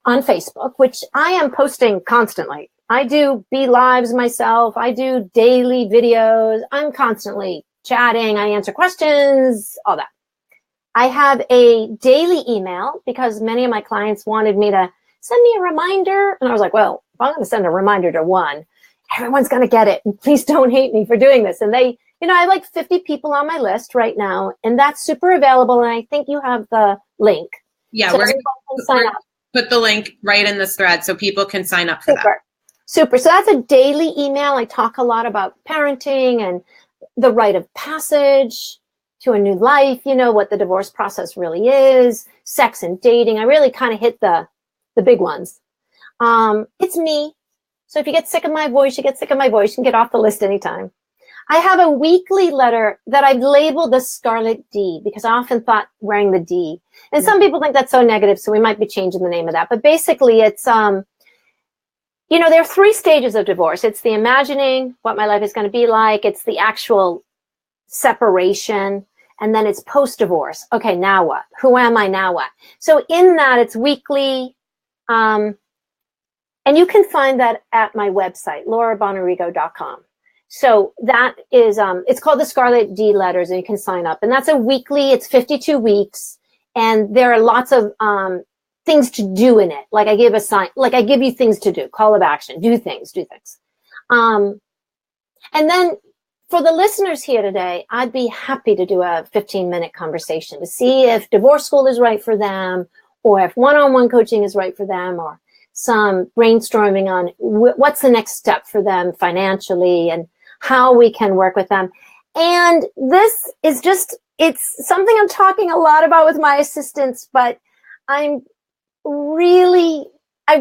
on Facebook, which I am posting constantly. I do lives myself. I do daily videos. I'm constantly chatting. I answer questions, all that. I have a daily email because many of my clients wanted me to send me a reminder. And I was like, well, if I'm going to send a reminder to one, everyone's going to get it. And please don't hate me for doing this. And they, you know, I have like 50 people on my list right now, and that's super available. And I think you have the link. Yeah, so we're going to put the link right in this thread so people can sign up for that. Super. So that's a daily email. I talk a lot about parenting and the rite of passage to a new life, you know, what the divorce process really is, sex and dating. I really kind of hit the big ones. It's me. So if you get sick of my voice, you get sick of my voice, you can get off the list anytime. I have a weekly letter that I've labeled the Scarlet D because I often thought wearing the D. And some people think that's so negative, so we might be changing the name of that. But basically it's, you know, there are 3 stages of divorce. It's the imagining what my life is going to be like. It's the actual separation. And then it's post-divorce. Okay, now what? Who am I now what? So in that, it's weekly. And you can find that at my website, laurabonarrigo.com. So that is, it's called the Scarlet D Letters, and you can sign up. And that's a weekly, it's 52 weeks. And there are lots of things to do in it. Like I give you things to do, call of action, do things. And then for the listeners here today, I'd be happy to do a 15-minute conversation to see if divorce school is right for them, or if one-on-one coaching is right for them, or some brainstorming on what's the next step for them financially. And how we can work with them. And this is it's something I'm talking a lot about with my assistants, but I really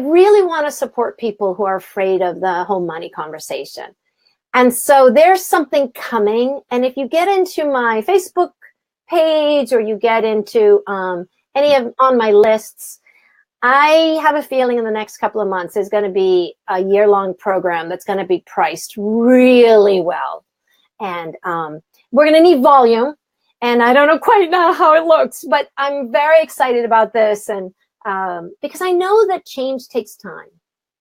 want to support people who are afraid of the whole money conversation. And so there's something coming. And if you get into my Facebook page or you get into any of on my lists, I have a feeling in the next couple of months there's going to be a year-long program that's going to be priced really well. And we're going to need volume. And I don't know quite now how it looks, but I'm very excited about this. And because I know that change takes time.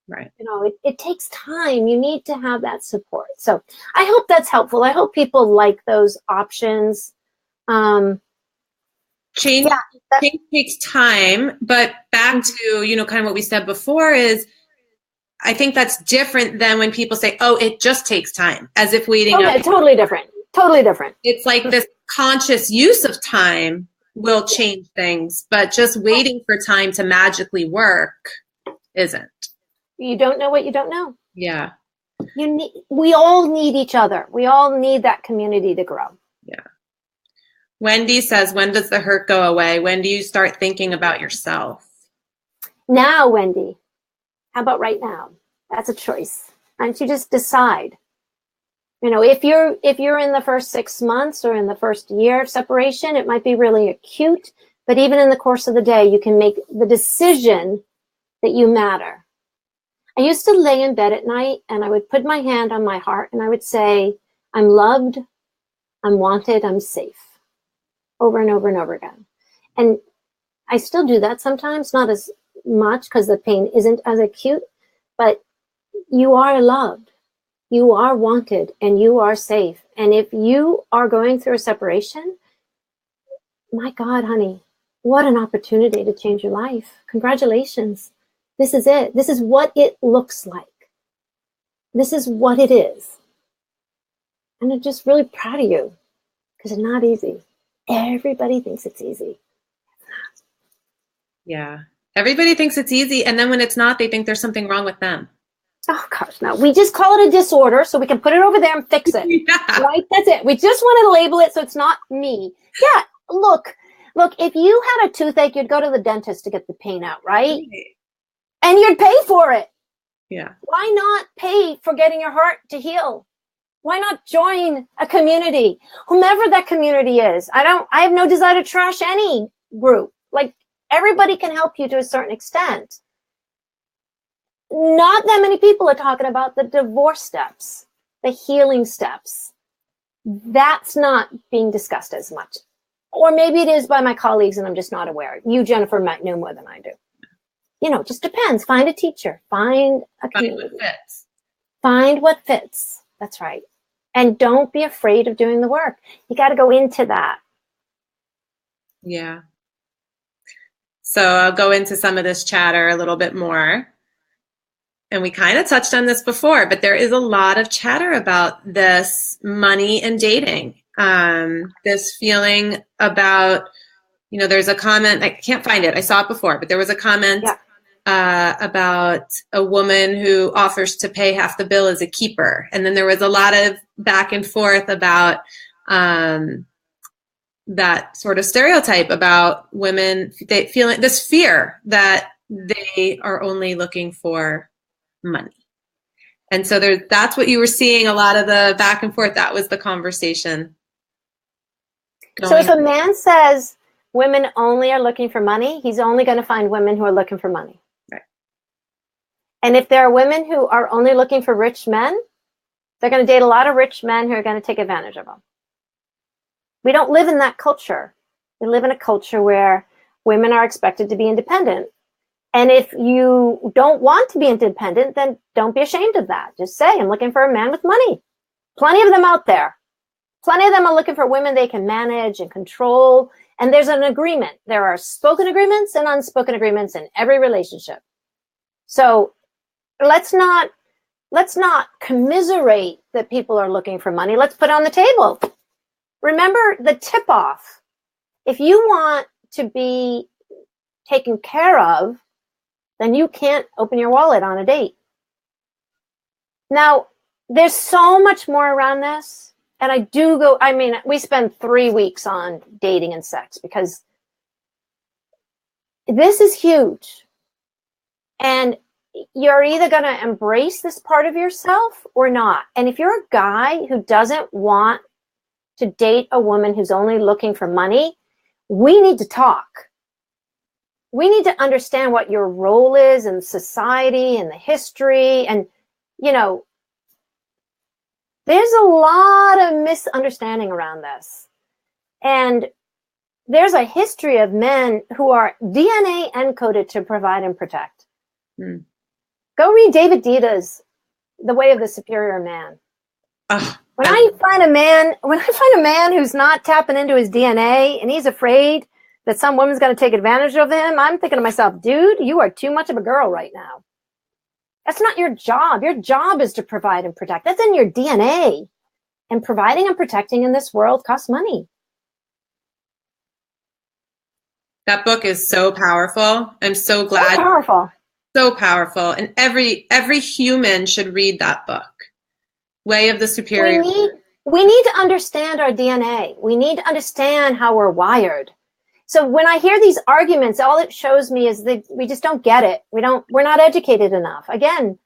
Right. You know, it takes time. You need to have that support. So I hope that's helpful. I hope people like those options. Change takes time, but back to, kind of what we said before is, I think that's different than when people say, oh, it just takes time, as if waiting. Okay, totally different. Totally different. It's like this conscious use of time will change things, but just waiting for time to magically work isn't. You don't know what you don't know. Yeah. We all need each other. We all need that community to grow. Yeah. Wendy says, when does the hurt go away? When do you start thinking about yourself? Now, Wendy. How about right now? That's a choice. And you just decide. You know, if you're in the first 6 months or in the first year of separation, it might be really acute. But even in the course of the day, you can make the decision that you matter. I used to lay in bed at night and I would put my hand on my heart and I would say, I'm loved, I'm wanted, I'm safe. Over and over and over again. And I still do that sometimes, not as much because the pain isn't as acute, but you are loved, you are wanted, and you are safe. And if you are going through a separation, my God, honey, what an opportunity to change your life. Congratulations. This is it. This is what it looks like. This is what it is. And I'm just really proud of you because it's not easy. Everybody thinks it's easy. Yeah. Everybody thinks it's easy. And then when it's not, they think there's something wrong with them. Oh, gosh, no. We just call it a disorder so we can put it over there and fix it. Yeah. Right? That's it. We just want to label it so it's not me. Yeah. Look, if you had a toothache, you'd go to the dentist to get the pain out, right? And you'd pay for it. Yeah. Why not pay for getting your heart to heal? Why not join a community? Whomever that community is. I have no desire to trash any group. Like, everybody can help you to a certain extent. Not that many people are talking about the divorce steps, the healing steps. That's not being discussed as much. Or maybe it is by my colleagues and I'm just not aware. You, Jennifer, might know more than I do. You know, it just depends. Find a teacher. Find a community. Find what fits. Find what fits. That's right. And don't be afraid of doing the work. You got to go into that. Yeah. So I'll go into some of this chatter a little bit more. And we kind of touched on this before, but there is a lot of chatter about this money and dating. This feeling about, there's a comment, I can't find it. I saw it before, but there was a comment about a woman who offers to pay half the bill as a keeper. And then there was a lot of back and forth about that sort of stereotype about women feeling this fear that they are only looking for money. And so that's what you were seeing, a lot of the back and forth. That was the conversation. So if a man says women only are looking for money, he's only going to find women who are looking for money. Right. And if there are women who are only looking for rich men, they're going to date a lot of rich men who are going to take advantage of them. We don't live in that culture. We live in a culture where women are expected to be independent. And if you don't want to be independent, then don't be ashamed of that. Just say, I'm looking for a man with money. Plenty of them out there. Plenty of them are looking for women they can manage and control. And there's an agreement. There are spoken agreements and unspoken agreements in every relationship. So let's not commiserate that people are looking for money. Let's put it on the table. Remember the tip-off. If you want to be taken care of, then you can't open your wallet on a date. Now, there's so much more around this. And I do go, I mean, we spend 3 weeks on dating and sex because this is huge. And you're either going to embrace this part of yourself or not. And if you're a guy who doesn't want to date a woman who's only looking for money, we need to talk. We need to understand what your role is in society and the history. And, you know, there's a lot of misunderstanding around this. And there's a history of men who are DNA encoded to provide and protect. Hmm. Go read David Dita's The Way of the Superior Man. When I find a man who's not tapping into his DNA and he's afraid that some woman's going to take advantage of him, I'm thinking to myself, dude, you are too much of a girl right now. That's not your job. Your job is to provide and protect. That's in your DNA. And providing and protecting in this world costs money. That book is so powerful. I'm so glad. So powerful. So powerful. And every human should read that book. Way of the Superior. We need to understand our DNA. We need to understand how we're wired. So when I hear these arguments, all it shows me is that we just don't get it. We're not educated enough. Again,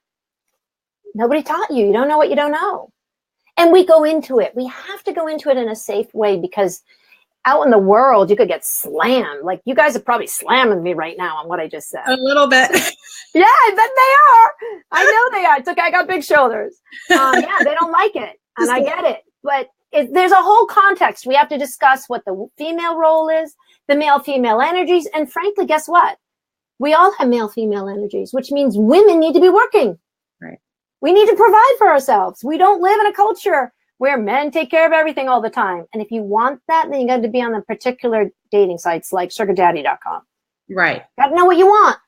nobody taught you. You don't know what you don't know. And we go into it. We have to go into it in a safe way because out in the world, you could get slammed. Like you guys are probably slamming me right now on what I just said. A little bit. Yeah, I bet they are. I know they are. It's okay. I got big shoulders. Yeah, they don't like it. And I get it. But there's a whole context. We have to discuss what the female role is, the male-female energies. And frankly, guess what? We all have male-female energies, which means women need to be working. Right. We need to provide for ourselves. We don't live in a culture where men take care of everything all the time. And if you want that, then you got to be on the particular dating sites like sugardaddy.com. Right. Got to know what you want.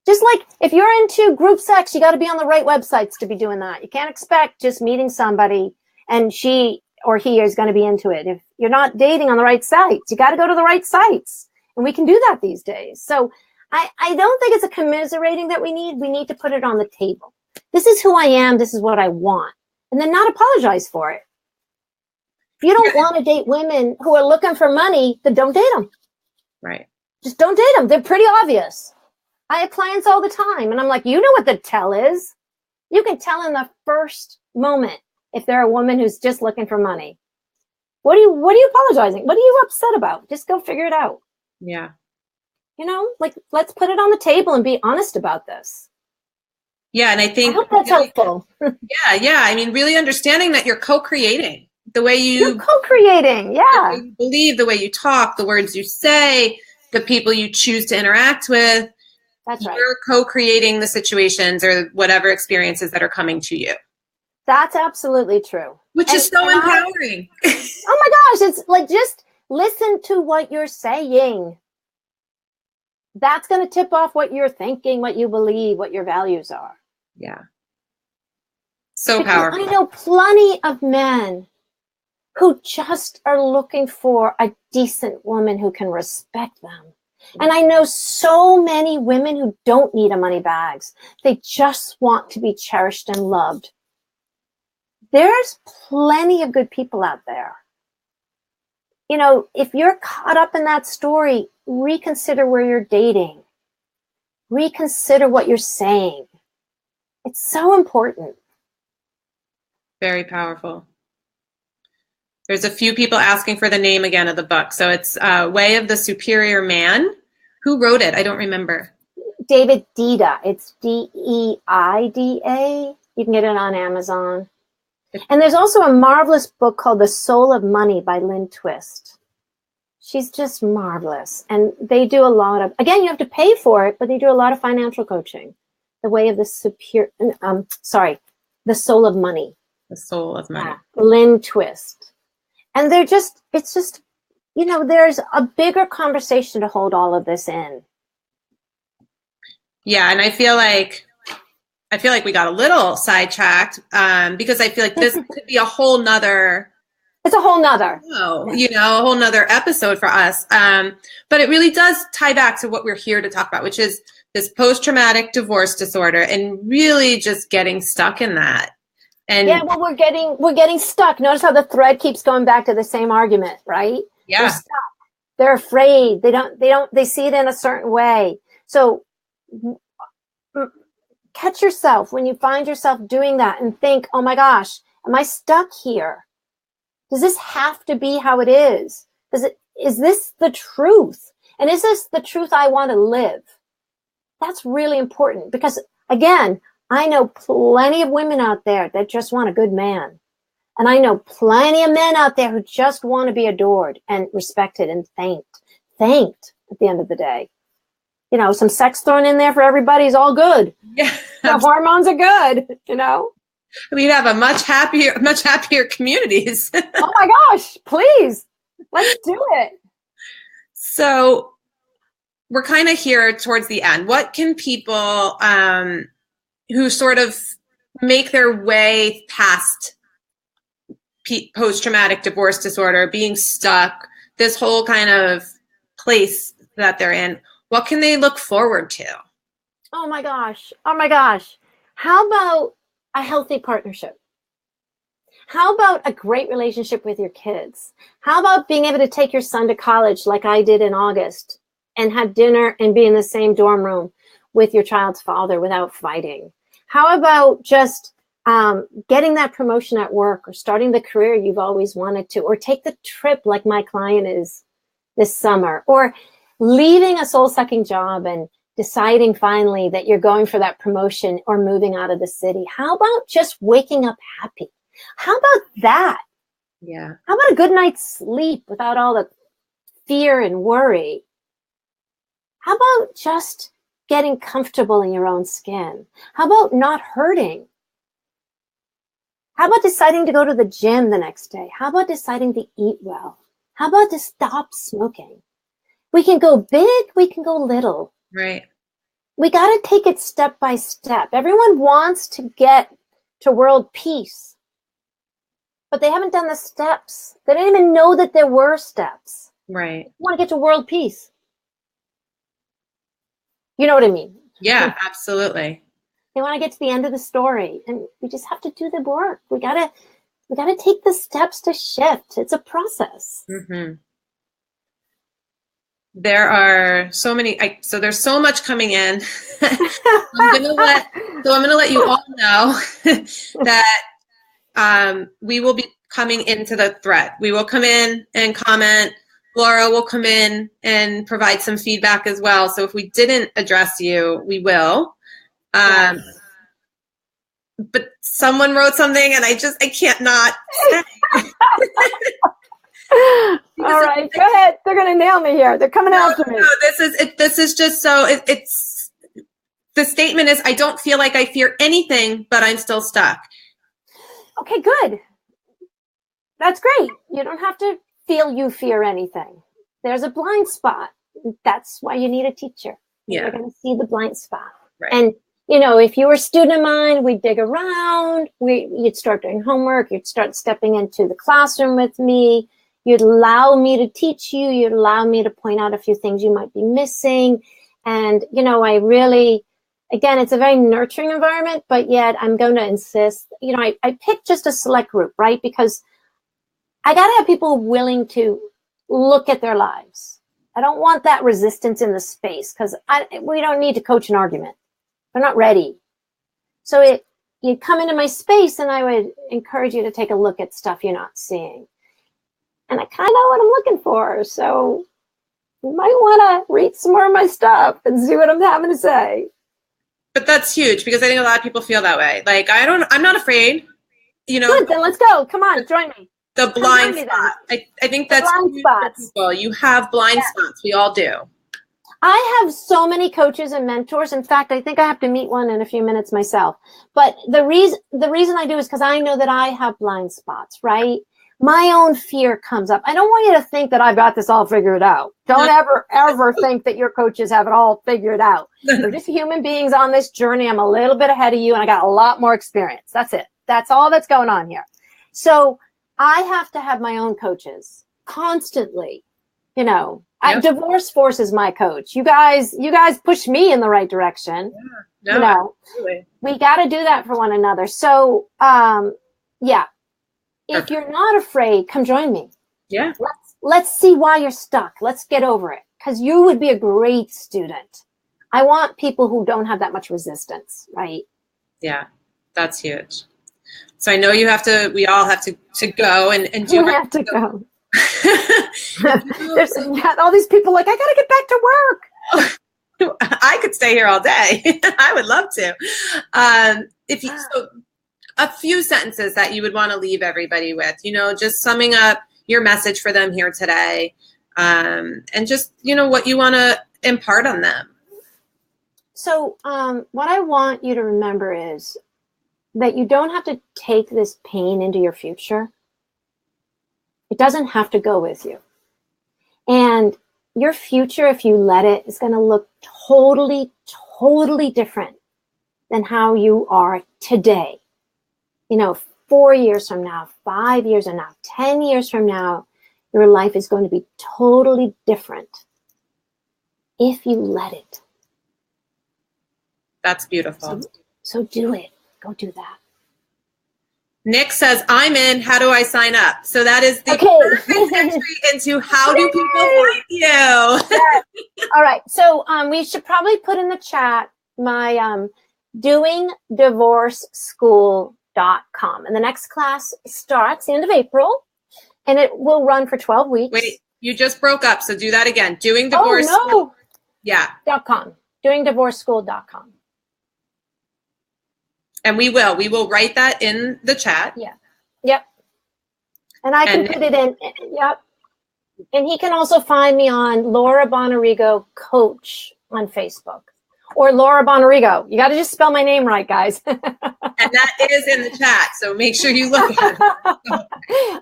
Just like if you're into group sex, you got to be on the right websites to be doing that. You can't expect just meeting somebody and she or he is going to be into it. If you're not dating on the right sites, you got to go to the right sites. And we can do that these days. So I don't think it's a commiserating that we need. We need to put it on the table. This is who I am. This is what I want. And then not apologize for it. If you don't want to date women who are looking for money, then don't date them. Right. Just don't date them. They're pretty obvious. I have clients all the time. And I'm like, you know what the tell is? You can tell in the first moment if they're a woman who's just looking for money. What are you apologizing? What are you upset about? Just go figure it out. Yeah. You know, like, let's put it on the table and be honest about this. Yeah, and I think I hope that's helpful. Yeah. I mean, really understanding that you're co-creating the way you're co-creating. Yeah. The way you believe, the way you talk, the words you say, the people you choose to interact with. That's right. You're co-creating the situations or whatever experiences that are coming to you. That's absolutely true. Which is so empowering. Oh my gosh, it's like just listen to what you're saying. That's going to tip off what you're thinking, what you believe, what your values are. Yeah. So powerful. I know plenty of men who just are looking for a decent woman who can respect them. And I know so many women who don't need a money bags. They just want to be cherished and loved. There's plenty of good people out there. You know, if you're caught up in that story, reconsider where you're dating. Reconsider what you're saying. It's so important. Very powerful. There's a few people asking for the name again of the book. So it's Way of the Superior Man. Who wrote it? I don't remember. David Dita. It's D-E-I-D-A. You can get it on Amazon. And there's also a marvelous book called The Soul of Money by Lynn Twist. She's just marvelous. And they do a lot of, again, you have to pay for it, but they do a lot of financial coaching. The Way of the The Soul of Money. The Soul of Money. Lynn Twist. And it's just, you know, there's a bigger conversation to hold all of this in. Yeah, and I feel like we got a little sidetracked because I feel like this could be a whole nother. It's a whole nother. A whole nother episode for us. But it really does tie back to what we're here to talk about, which is this post-traumatic divorce disorder and really just getting stuck in that And yeah, well, we're getting stuck. Notice how the thread keeps going back to the same argument, right? yeah. They're stuck. They're afraid. They see it in a certain way. So catch yourself when you find yourself doing that and think, oh my gosh, am I stuck here? Does this have to be how it is? Is this the truth? And is this the truth I want to live? That's really important because, again, I know plenty of women out there that just want a good man. And I know plenty of men out there who just want to be adored and respected and thanked at the end of the day. You know, some sex thrown in there for everybody is all good. Yeah, the hormones are good, you know. We'd have a much happier communities. Oh my gosh, please, let's do it. So we're kind of here towards the end. What can people who sort of make their way past post-traumatic divorce disorder, being stuck, this whole kind of place that they're in, what can they look forward to? Oh my gosh. How about a healthy partnership? How about a great relationship with your kids? How about being able to take your son to college like I did in August and have dinner and be in the same dorm room with your child's father without fighting? How about just getting that promotion at work or starting the career you've always wanted to, or take the trip like my client is this summer, or leaving a soul-sucking job and deciding finally that you're going for that promotion or moving out of the city? How about just waking up happy? How about that? Yeah. How about a good night's sleep without all the fear and worry? How about just getting comfortable in your own skin? How about not hurting? How about deciding to go to the gym the next day? How about deciding to eat well? How about to stop smoking? We can go big, we can go little. Right. We got to take it step by step. Everyone wants to get to world peace, but they haven't done the steps. They didn't even know that there were steps. Right. You want to get to world peace. You know what I mean? Yeah, absolutely. They want to get to the end of the story, and we just have to do the work. We got to take the steps to shift. It's a process. Mm-hmm. There are so many, so there's so much coming in. I'm gonna let you all know that we will be coming into the thread. We will come in and comment. Laura will come in and provide some feedback as well. So if we didn't address you, we will. Yes. But someone wrote something and I can't not say. All right, go ahead. They're going to nail me here. They're coming after me. No, this is just so it's the statement is, I don't feel like I fear anything, but I'm still stuck. Okay, good. That's great. You don't have to feel you fear anything. There's a blind spot. That's why you need a teacher. Yeah. You're going to see the blind spot. Right. And you know, if you were a student of mine, we'd dig around. You'd start doing homework. You'd start stepping into the classroom with me. You'd allow me to teach you. You'd allow me to point out a few things you might be missing. And, you know, I really, again, it's a very nurturing environment, but yet I'm going to insist, you know, I picked just a select group, right? Because I got to have people willing to look at their lives. I don't want that resistance in the space because we don't need to coach an argument. They're not ready. So you come into my space and I would encourage you to take a look at stuff you're not seeing. And I kind of know what I'm looking for. So you might want to read some more of my stuff and see what I'm having to say. But that's huge because I think a lot of people feel that way. Like, I'm not afraid, you know. Good, then let's go. Come on, join me. The blind spot. I think that's blind spots. People. You have blind spots. We all do. I have so many coaches and mentors. In fact, I think I have to meet one in a few minutes myself. But the reason I do is because I know that I have blind spots, right? My own fear comes up. I don't want you to think that I've got this all figured out. Don't ever think that your coaches have it all figured out. They're just human beings on this journey. I'm a little bit ahead of you and I got a lot more experience. That's it. That's all that's going on here. So I have to have my own coaches constantly, you know. Yep. DivorceForce is my coach. You guys push me in the right direction. Yeah, no, you know, absolutely. We got to do that for one another. So Yeah. If Perfect. you're not afraid, come join me. Yeah. Let's see why you're stuck. Let's get over it. Because you would be a great student. I want people who don't have that much resistance, right? Yeah. That's huge. So I know we all have to go and do You our have to go. you, There's all these people like, I got to get back to work. I could stay here all day. I would love to. So a few sentences that you would want to leave everybody with, just summing up your message for them here today, and just, what you want to impart on them. So what I want you to remember is that you don't have to take this pain into your future. It doesn't have to go with you. And your future, if you let it, is going to look totally, totally different than how you are today. 4 years from now, 5 years from now, 10 years from now, your life is going to be totally different if you let it. That's beautiful. So do it. Go do that. Nick says, I'm in. How do I sign up? So that is the perfect entry into how do people find you? Yes. All right. So we should probably put in the chat my doingdivorceschool.com. And the next class starts the end of April, and it will run for 12 weeks. Wait, you just broke up. So do that again. Doing divorce. Oh, no. Yeah. .com. Doingdivorceschool.com. And we will write that in the chat. Yeah. Yep. And I can put it in. Yep. And he can also find me on Laura Bonarrigo Coach on Facebook, or Laura Bonarrigo. You got to just spell my name right, guys. And that is in the chat. So make sure you look at it.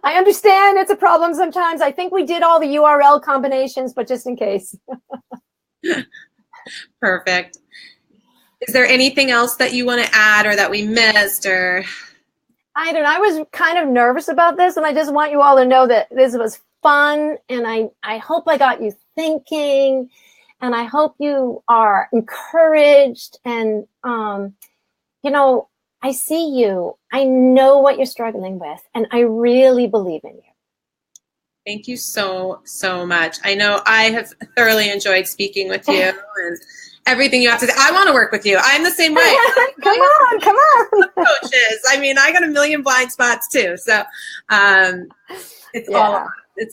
I understand it's a problem sometimes. I think we did all the URL combinations, but just in case. Perfect. Is there anything else that you want to add or that we missed? Or I don't know. I was kind of nervous about this, and I just want you all to know that this was fun, and I hope I got you thinking, and I hope you are encouraged, and I see you. I know what you're struggling with, and I really believe in you. Thank you so, so much. I know I have thoroughly enjoyed speaking with you and everything you have to say. I want to work with you. I'm the same way. Come on. Coaches. I mean, I got a million blind spots too. So it's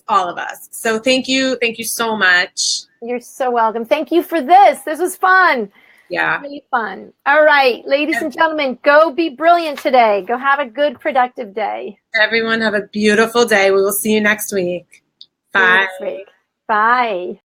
all of us. So thank you. Thank you so much. You're so welcome. Thank you for this. This was fun. Yeah. Really fun. All right, ladies and gentlemen, go be brilliant today. Go have a good, productive day. Everyone have a beautiful day. We will see you next week. Bye. Bye.